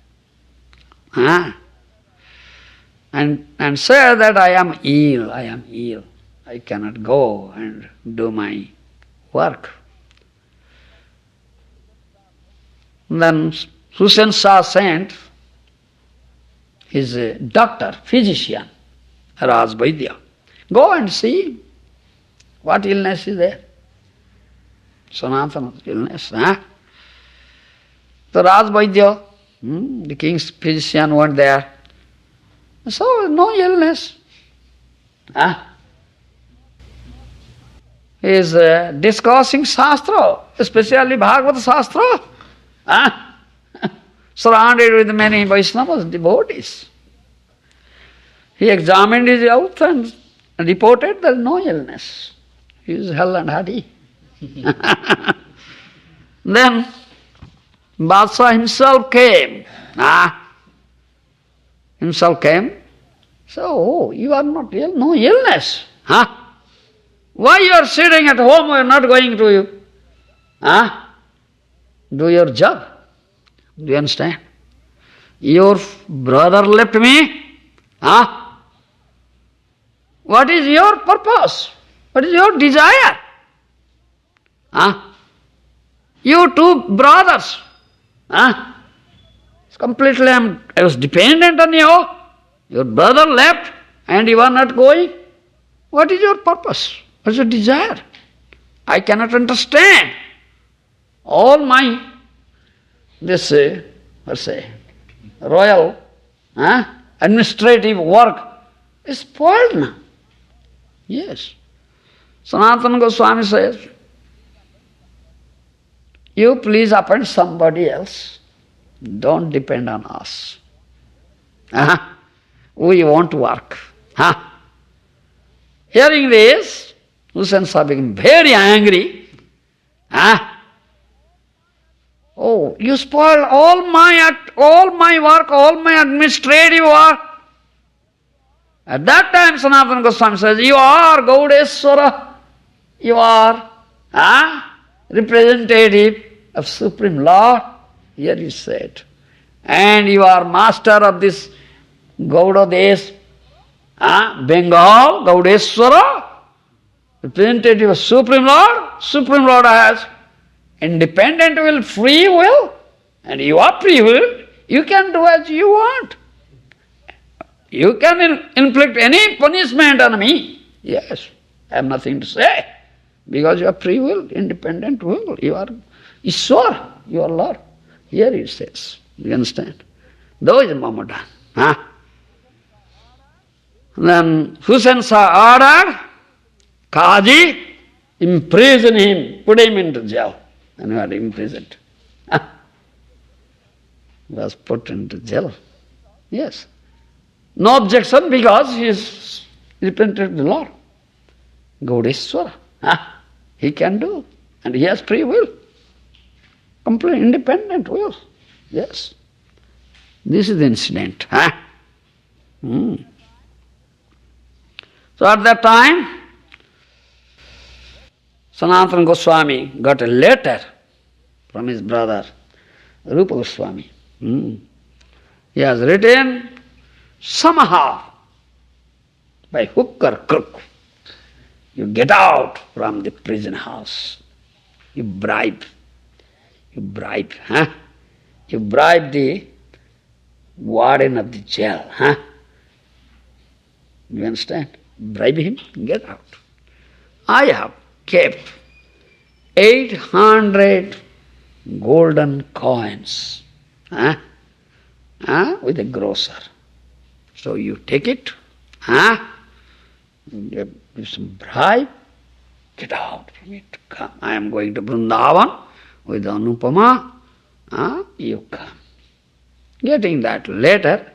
Speaker 1: And said that I am ill, I cannot go and do my work. Then Hussain Shah sent his doctor, physician, Raj Vaidya, "Go and see what illness is there." Sanatana's illness. So Raj Vaidya, the king's physician, went there. So no illness. He is discussing Shastra, especially Bhagavata-Shastra, surrounded with many Vaishnavas, devotees. He examined his health and reported there is no illness. He is hell and hearty. Then Badshah himself came. So, you are not ill? No illness. Why you are sitting at home, you are not going to do your job? Do you understand? Your brother left me. What is your purpose? What is your desire? You two brothers. Completely I was dependent on you. Your brother left and you are not going. What is your purpose? What is your desire? I cannot understand. All my, royal administrative work is spoiled now. Yes. Sanatana Goswami says, you please appoint somebody else. Don't depend on us. We won't work. Hearing this, Hussain Shah became very angry. Oh, you spoil all my work, all my administrative work. At that time, Sanatana Goswami says, you are Gaudeswara. You are representative of Supreme Lord. Here he said. And you are master of this Gauda Desh, Bengal, Gaudeswara, representative of Supreme Lord. Supreme Lord has independent will, free will, and you are free will. You can do as you want. You can inflict any punishment on me. Yes, I have nothing to say. Because you are free will, independent will. You are Ishwar, you are Lord. Here it says. You understand? Though is Mohammedan. Then Hussain Shah ordered Qazi, imprison him, put him into jail. And he was imprisoned. He was put into jail. Yes. No objection because he is repentant to the Lord. Gaudeswara. He can do. And he has free will. Complete independent will. Yes. This is the incident. So at that time, Sanatana Goswami got a letter from his brother, Rupa Goswami. He has written, somehow, by hook or crook, you get out from the prison house. You bribe. You bribe the warden of the jail. You understand? Bribe him, get out. I have kept 800 golden coins with a grocer. So you take it, give some bribe, get out from it, come. I am going to Vrindavan with Anupama, you come. Getting that letter,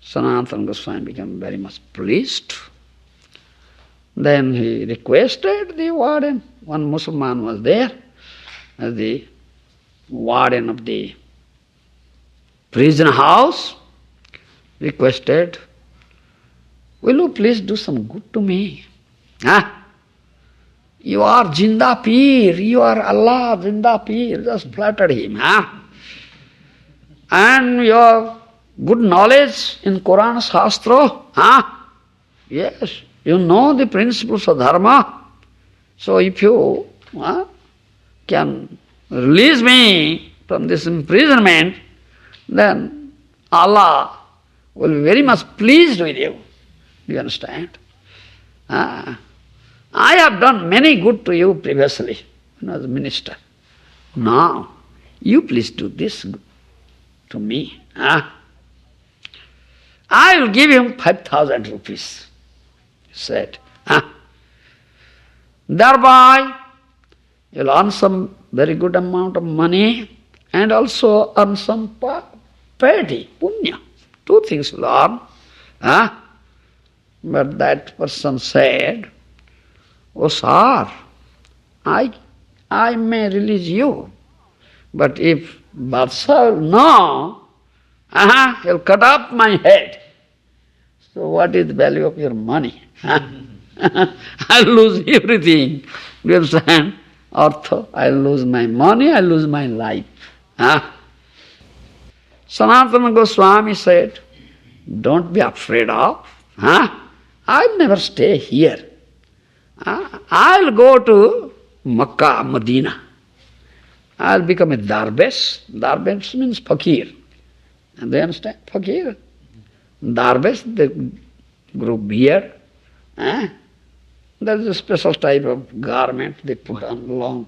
Speaker 1: Sanatana Goswami became very much pleased. Then he requested the warden. One Mussalman was there, as the warden of the prison house, requested, will you please do some good to me? You are Jinda Peer, you are Allah, Jinda Peer, just flattered him. And your good knowledge in Quran, Shastra, yes, you know the principles of Dharma. So if you can release me from this imprisonment, then Allah will be very much pleased with you. Do you understand? I have done many good to you previously when I was a minister. Now, you please do this to me. I will give him 5,000 rupees, he said. Thereby, you'll earn some very good amount of money and also earn some piety, punya. Two things you'll earn. But that person said, oh sir, I may release you, but if Badshah will know, he'll cut off my head. So what is the value of your money? I'll lose everything. Do you understand? Artha, I'll lose my money, I'll lose my life. Sanatana Goswami said, don't be afraid of. I'll never stay here. I'll go to Makkah, Medina. I'll become a darbesh. Darbesh means fakir. And they understand? Fakir. Darbesh, they grow beard. There's a special type of garment they put on long.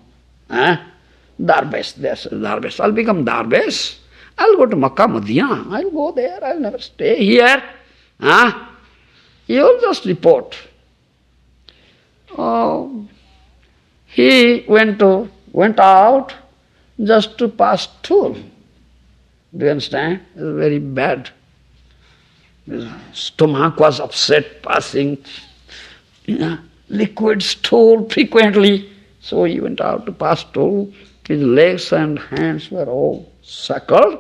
Speaker 1: Darbesh, there's a darbesh. I'll become darbesh. I'll go to Makkah, Medina. I'll go there. I'll never stay here. You'll just report. Oh, he went out just to pass tour. Do you understand? It was very bad. His stomach was upset, passing liquid stool frequently. So he went out to pass stool. His legs and hands were all suckled.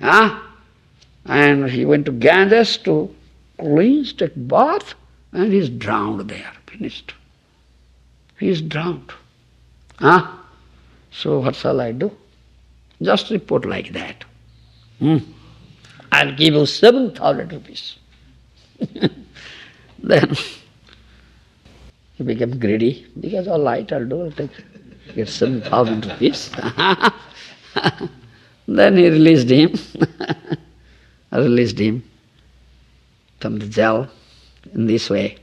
Speaker 1: And he went to Ganges to cleanse, take bath, and he's drowned there, finished. He's drowned. So what shall I do? Just report like that. I'll give you 7,000 rupees. Then he became greedy, because all right, I'll do, get 7,000 rupees. Then he released him. From the jail in this way.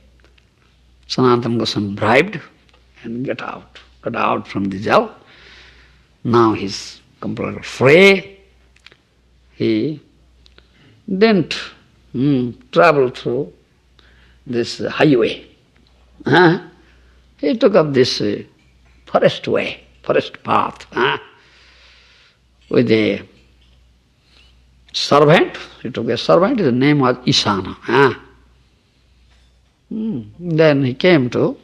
Speaker 1: Sanatana Goswami bribed and got out from the jail. Now he's completely free. He didn't travel through this highway. He took up this forest way, forest path, with a servant. He took a servant, his name was Isana. Then he came to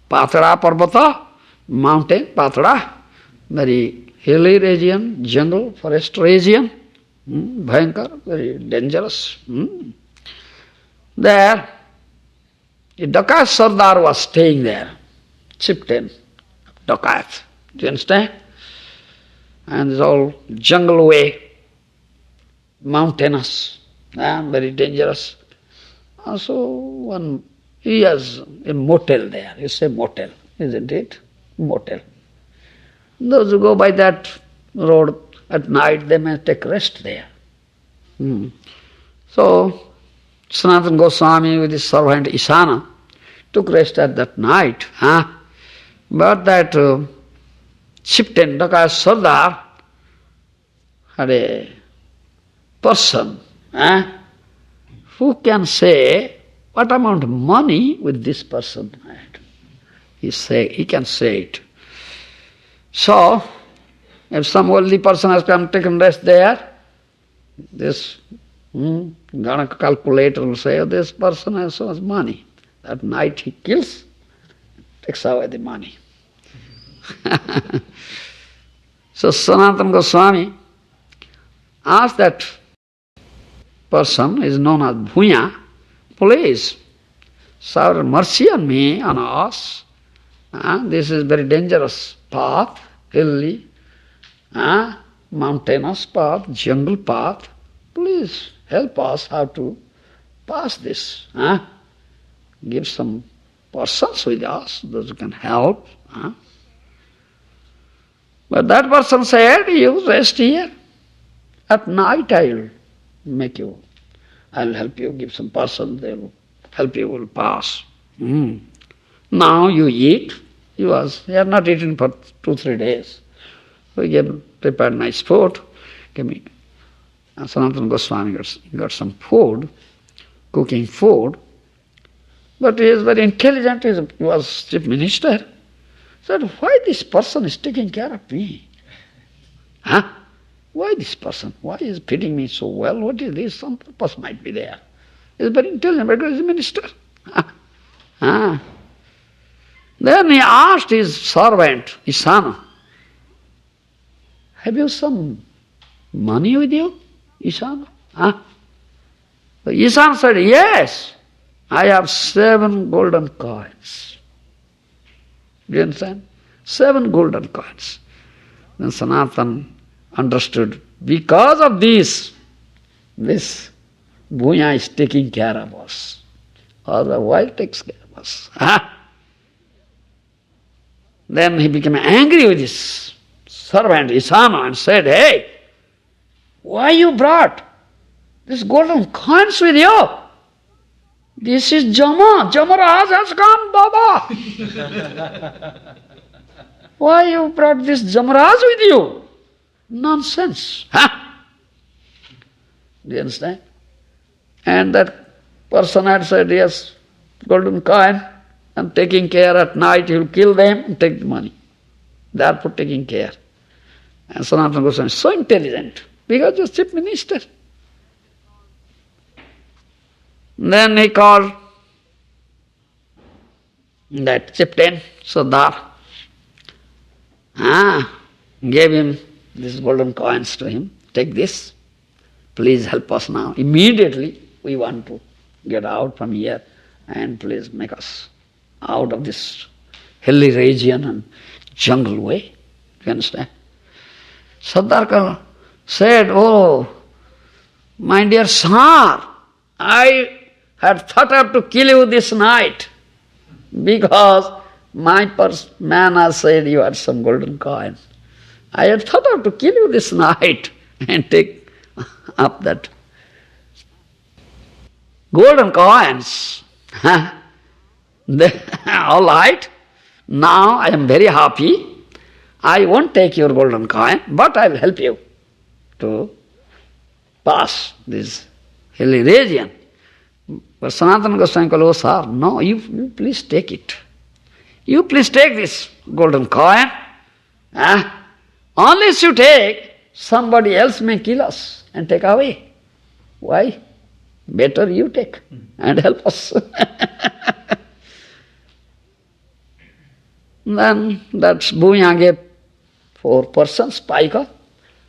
Speaker 1: Patra Parvata, mountain, Patra, very hilly region, jungle, forest region, Bhayankar, very dangerous. There, a Dakat Sardar was staying there, chieftain, Dakat. Do you understand? And it's all jungle way, mountainous, very dangerous. So he has a motel there. You say motel, isn't it? Motel. Those who go by that road at night, they may take rest there. So Sanatana Goswami with his servant Isana took rest at that night. But that chieftain, Dakat Sardar, had a person who can say what amount of money with this person had. He can say it. So, if some wealthy person has come taken rest there, this Gana calculator will say, this person has so much money. That night he kills, takes away the money. So Sanatana Goswami asked that person, is known as Bhuya, please shower mercy on me, on us. This is very dangerous path, hilly, mountainous path, jungle path. Please help us how to pass this. Give some persons with us, those who can help. But that person said, you rest here. At night I'll help you, give some persons, they will help you, will pass. Now you eat. He had not eaten for 2-3 days. We prepared nice food. Sanatana Goswami got some food, cooking food. But he is very intelligent, he was chief minister. He said, why this person is taking care of me? Why this person? Why is feeding me so well? What is this? Some purpose might be there. He is very intelligent because he is a minister. Then he asked his servant, Isana, have you some money with you, Isana? So Isana said, yes, I have 7 golden coins. Do you understand? 7 golden coins. Then Sanatana understood, because of this Bhuya is taking care of us. Otherwise takes care of us. Then he became angry with his servant Isana and said, hey, why you brought this golden coins with you? This is Jamaraj has come, Baba. Why you brought this Jamaraj with you? Nonsense. Do you understand? And that person had said, yes, golden coin, I'm taking care at night, he will kill them and take the money. Therefore taking care. And Sanatana Goswami is so intelligent, because he's chief minister. Then he called that chieftain, Sardar, gave him these golden coins to him. Take this, please help us now. Immediately we want to get out from here and please make us out of this hilly region and jungle way. You understand? Sardar said, oh, my dear sir, I had thought of to kill you this night because my man has said you had some golden coin. I had thought of to kill you this night and take up that golden coins. All right, now I am very happy. I won't take your golden coin, but I will help you to pass this hilly region. But Sanatana Goswami called, oh sir, no, you please take it. You please take this golden coin. Unless you take, somebody else may kill us and take away. Why? Better you take and help us. Then that's Bhuya gave 4 persons, Paika,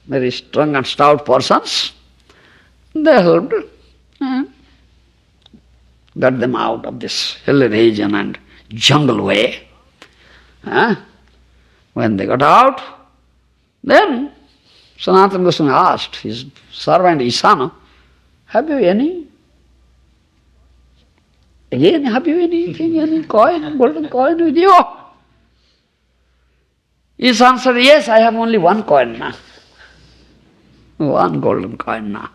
Speaker 1: very strong and stout persons. They helped got them out of this hilly region and jungle way. When they got out, then Sanatana Goswami asked his servant Isana, have you any anything, any coin, golden coin with you? His answer, yes, I have only 1 coin now. 1 golden coin now.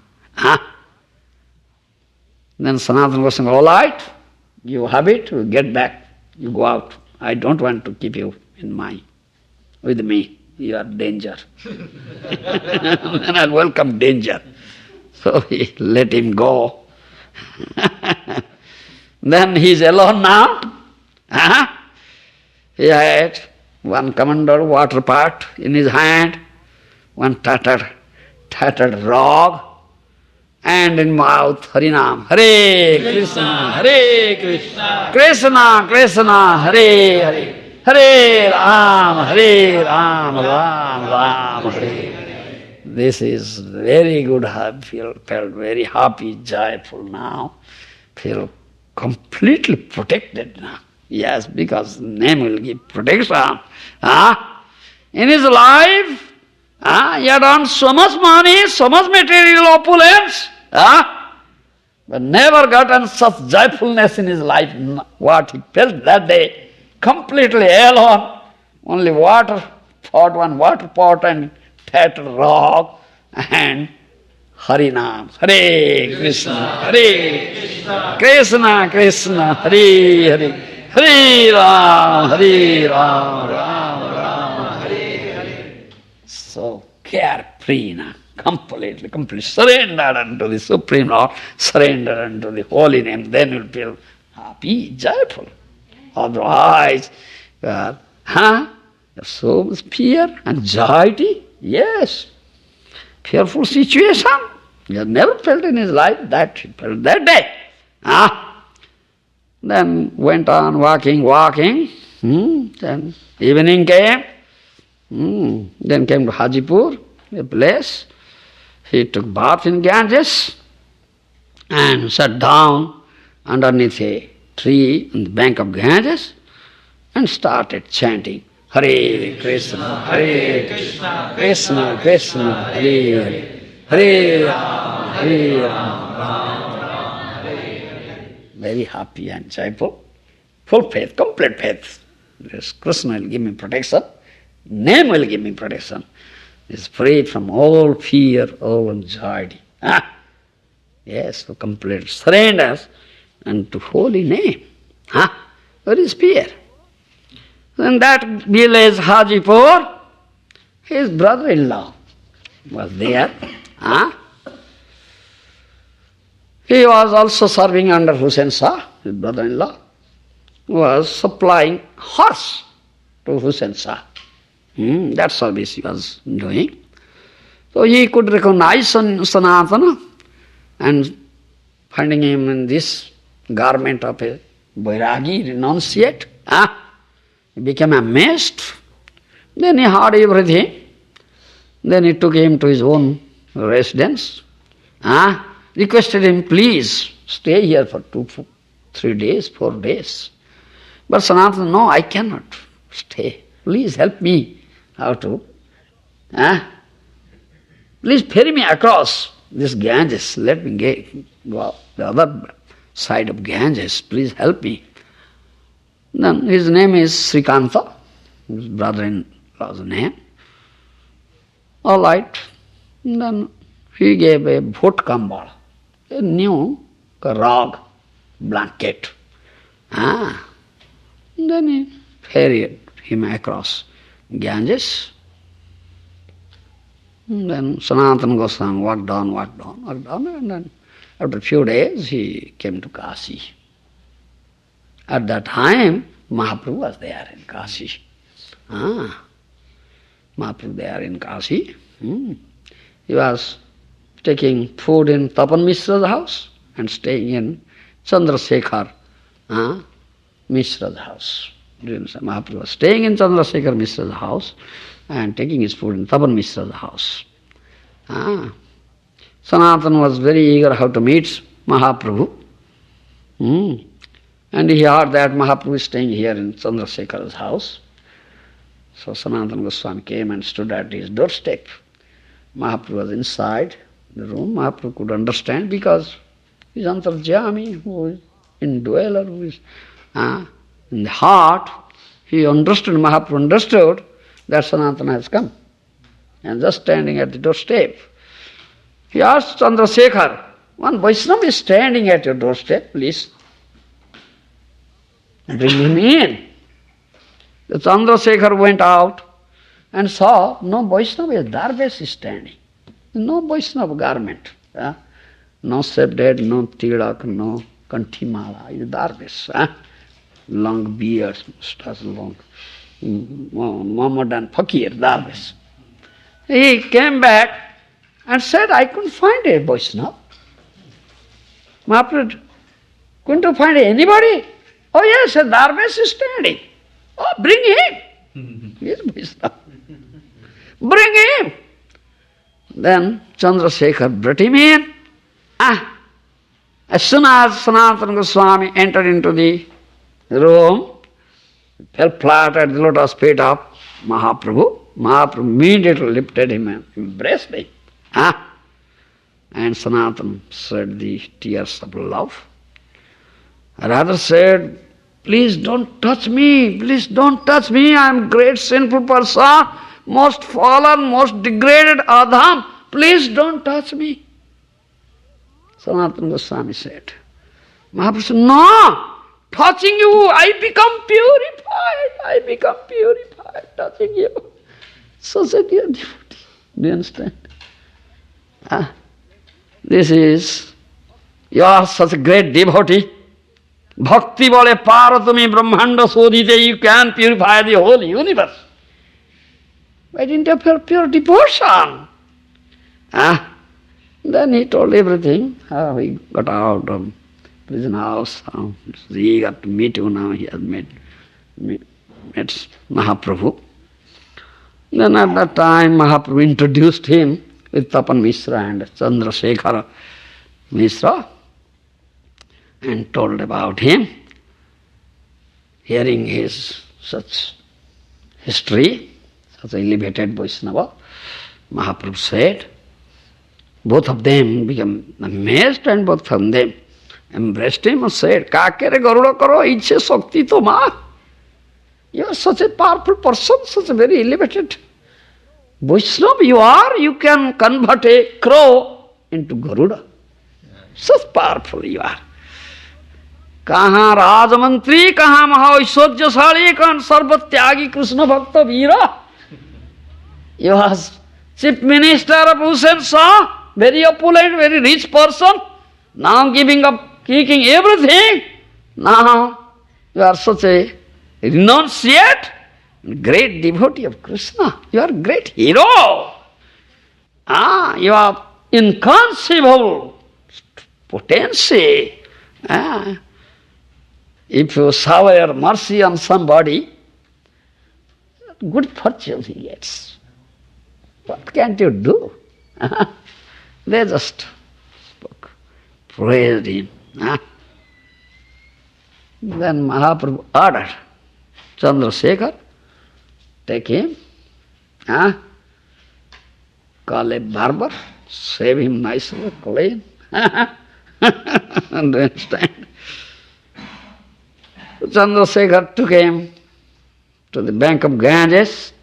Speaker 1: Then Sanatana Goswami, all right, you have it, you get back, you go out. I don't want to keep you with me. You are danger. Then I'll welcome danger. So he let him go. Then he's alone now. He had 1 commander water pot in his hand, 1 tattered rag, and in mouth Harinam, Hare Krishna, Hare Krishna, Krishna Krishna, Hare Hare, Hare Ram, Ram Ram, Hare. This is very good. I felt very happy, joyful now. Feel completely protected now. Yes, because name will give protection. In his life, he had earned so much money, so much material opulence, but never gotten such joyfulness in his life. What he felt that day, completely alone, only 1 water pot and tattered rock and Harinam, Hare Krishna, Hare Krishna, Krishna, Hare Hare, Hare Ram, Ram Ram, Hare Hare. So carefree now, completely surrendered unto the Supreme Lord, surrendered unto the holy name, then you'll feel happy, joyful. Otherwise, so much fear, anxiety, yes, fearful situation. He has never felt in his life that he felt that day. Then went on walking. Then evening came. Then came to Hajipur, a place. He took bath in Ganges and sat down underneath a tree on the bank of Ganges and started chanting, Hare Krishna, Krishna Krishna, Hare Hare, Hare Ram, Ram, Hare Hare. Very happy and joyful, full faith, complete faith. This Krishna will give me protection, name will give me protection. Is free from all fear, all anxiety. Yes, so complete surrender unto holy name. What is fear? In that village, Hajipur, his brother-in-law was there. He was also serving under Hussain Shah, his brother-in-law, who was supplying horse to Hussain Shah. That service he was doing. So he could recognize Sanatana, and finding him in this garment of a Vairagi, renunciate, he became amazed. Then he heard everything. Then he took him to his own residence. Requested him, please stay here for 3 days, 4 days. But Sanatana, no, I cannot stay. Please help me how to. Please ferry me across this Ganges. Let me go the other side of Ganges. Please help me. Then his name is Srikanta, his brother-in-law's name. All right. Then he gave a bhut kambal, a new rag blanket. Then he ferried him across Ganges. Then Sanatana Goswami walked on, and then after a few days he came to Kashi. At that time, Mahaprabhu was there in Kashi. Mahaprabhu there in Kashi. He was taking food in Tapan Mishra's house and staying in Chandrasekhar Mishra's house. Mahaprabhu was staying in Chandrasekhar Mishra's house and taking his food in Tapan Mishra's house. Sanatana was very eager how to meet Mahaprabhu. And he heard that Mahaprabhu is staying here in Chandrasekhar's house. So Sanatana Goswami came and stood at his doorstep. Mahaprabhu was inside the room. Mahaprabhu could understand because he is Antarjami, who is indweller, who is in the heart. He understood, Mahaprabhu understood that Sanatana has come and just standing at the doorstep. He asked Chandrasekhar, one Vaishnava is standing at your doorstep, please bring him in. The Chandrasekhar went out and saw no Vaishnava, a Darvesh is standing. No Vaishnava garment. No shaved head, no tilak, no kanthimala. Is Darvesh. Long beard, mustache long. Muhammad and Fakir, Darvesh. He came back and said, I couldn't find a Vaishnava. Mahaprabhu, couldn't you find anybody? Oh yes, a Darvesh is standing. Oh, bring him. He is Vaishnava. Bring him. Then Chandrasekhar brought him in. As soon as Sanatana Goswami entered into the room, fell flat at the lotus feet of Mahaprabhu. Mahaprabhu immediately lifted him and embraced him. And Sanatana shed the tears of love. Radha said, please don't touch me, I am a great sinful person, most fallen, most degraded Adham, please don't touch me. Sanatana Goswami said, Mahaprabhu said, no, touching you, I become purified, touching you. Such a dear devotee. Do you understand? This is, you are such a great devotee. Bhakti bole paratumi brahmanda sodhite, you can purify the whole universe. Why didn't you have pure devotion? Then he told everything, how he got out of prison house, how he's eager to meet you now, he has met Mahaprabhu. Then at that time Mahaprabhu introduced him with Tapan Mishra and Chandrasekhar Mishra and told about him. Hearing his such history, such an elevated Vaishnava, Mahaprabhu said, both of them became amazed and both of them embraced him and said, Kakere Garuda Karo, Ichhe Sakti to Ma. You are such a powerful person, such a very elevated Vaishnava you can convert a crow into Garuda. Such powerful you are. Kaha Rajamantri, kaha Mahaishwaryaṣālī, kaha Sarvatyagi Krishna Bhakta Veera. You are Chief Minister of Hussain Shah, very opulent, very rich person. Now giving up, kicking everything. Now you are such a renunciate, great devotee of Krishna. You are a great hero. You are inconceivable potency. If you shower mercy on somebody, good fortune he gets. What can't you do? They just spoke, praised him. Then Mahaprabhu ordered Chandrasekhar, take him, call a barber, shave him nicely, clean. Understand? Chandrasekhar took him to the bank of Ganges,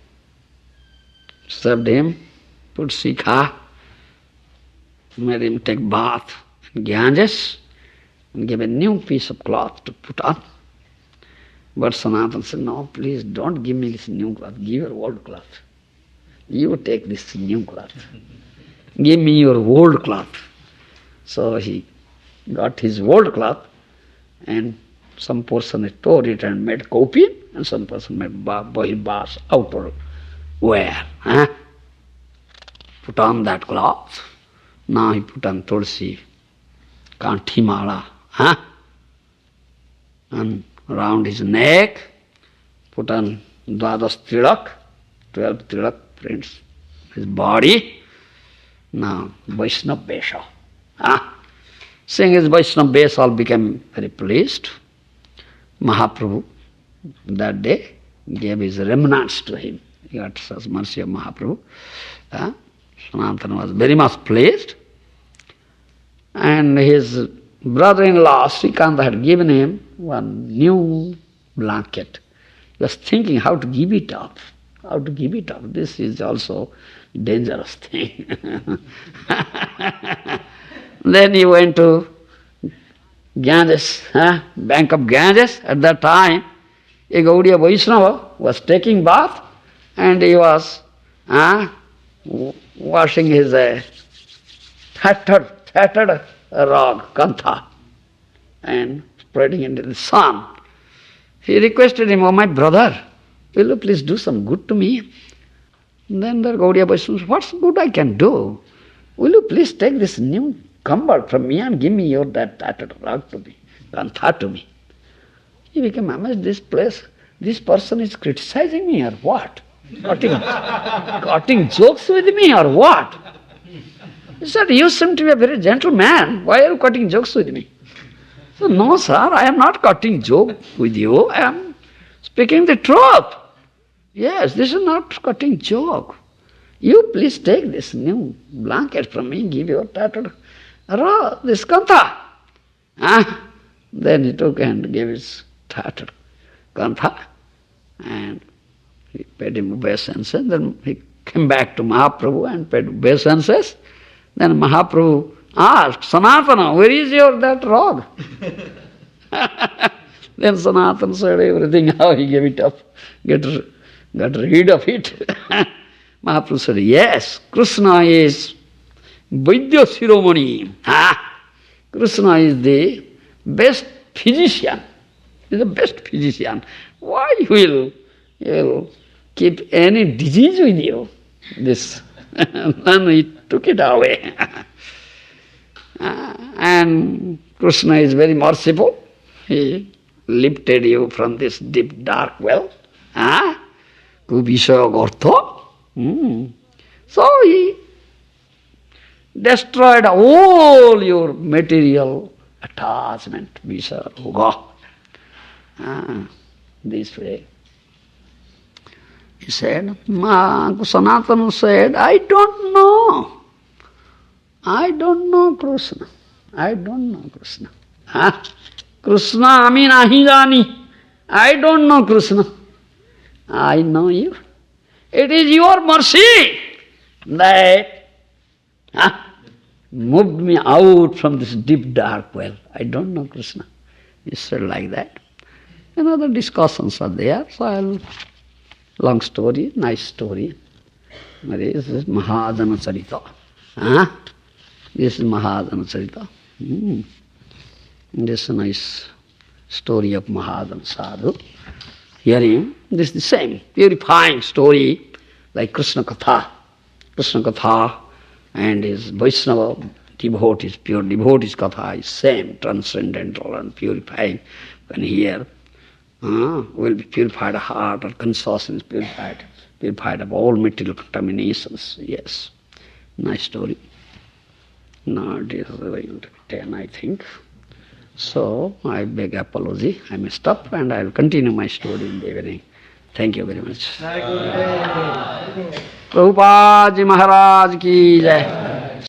Speaker 1: served him, put sikha, made him take bath in Ganges, and gave a new piece of cloth to put on. But Sanatana said, no, please don't give me this new cloth, give your old cloth. You take this new cloth. Give me your old cloth. So he got his old cloth, and some person tore it and made kaupin, and some person made bahibas, outer wear. Put on that cloth. Now he put on tulsi, kanthimala, and around his neck, put on dvadas tilak, 12 tilak prints, his body. Now Vaishnava Vesha. Seeing his Vaishnava Vesha, all became very pleased. Mahaprabhu that day gave his remnants to him. He got such mercy of Mahaprabhu. Sanatana was very much pleased. And his brother-in-law, Srikanta, had given him one new blanket. He was thinking how to give it up. How to give it up. This is also a dangerous thing. Then he went to Ganges, bank of Ganges. At that time, a Gaudiya Vaishnava was taking bath, and he was washing his tattered rag, kantha, and spreading into the sun. He requested him, oh my brother, will you please do some good to me? Then the Gaudiya Vaishnava said, what's good I can do? Will you please take this new kambal from me and give me your that tattered rag to me, kantha to me? He became amazed, this person is criticizing me or what? Cutting jokes with me or what? He said, you seem to be a very gentle man. Why are you cutting jokes with me? He said, no, sir, I am not cutting joke with you. I am speaking the truth. Yes, this is not cutting joke. You please take this new blanket from me, give your tattered this kantha. Then he took and gave his tattered kantha, and he paid him obeisances. Then he came back to Mahaprabhu and paid obeisances. Then Mahaprabhu asked, Sanatana, where is that rag? Then Sanatana said everything, how he gave it up, got rid of it. Mahaprabhu said, yes, Kṛṣṇa is Vaidya Shiromani. Kṛṣṇa is the best physician. He is the best physician. Why you will keep any disease with you? This. Then he took it away. And Kṛṣṇa is very merciful. He lifted you from this deep dark well. Kubisaya Gortha. So he destroyed all your material attachment, Visaya Roga. This way. He said, Sanatana said, I don't know. I don't know Kṛṣṇa. I don't know Kṛṣṇa. Kṛṣṇa ami nahi jani. I don't know Kṛṣṇa. I know you. It is your mercy that moved me out from this deep dark well. I don't know Kṛṣṇa. He said like that. And other discussions are there, so long story, nice story. This is Mahādana Charita. This is Mahādana Charita. This is a nice story of Mahajan Sadhu. Hearing, this is the same, purifying story like Kṛṣṇa Katha. Kṛṣṇa Katha and his Vaishnava devotees, pure devotees Katha is same, transcendental and purifying. When hear, will be purified heart or consciousness purified of all material contaminations. Yes, nice story. Now it is going to be 10, I think. So I beg apology. I may stop and I will continue my story in the evening. Thank you very much. Prabhupada Ji Maharaj ki jai.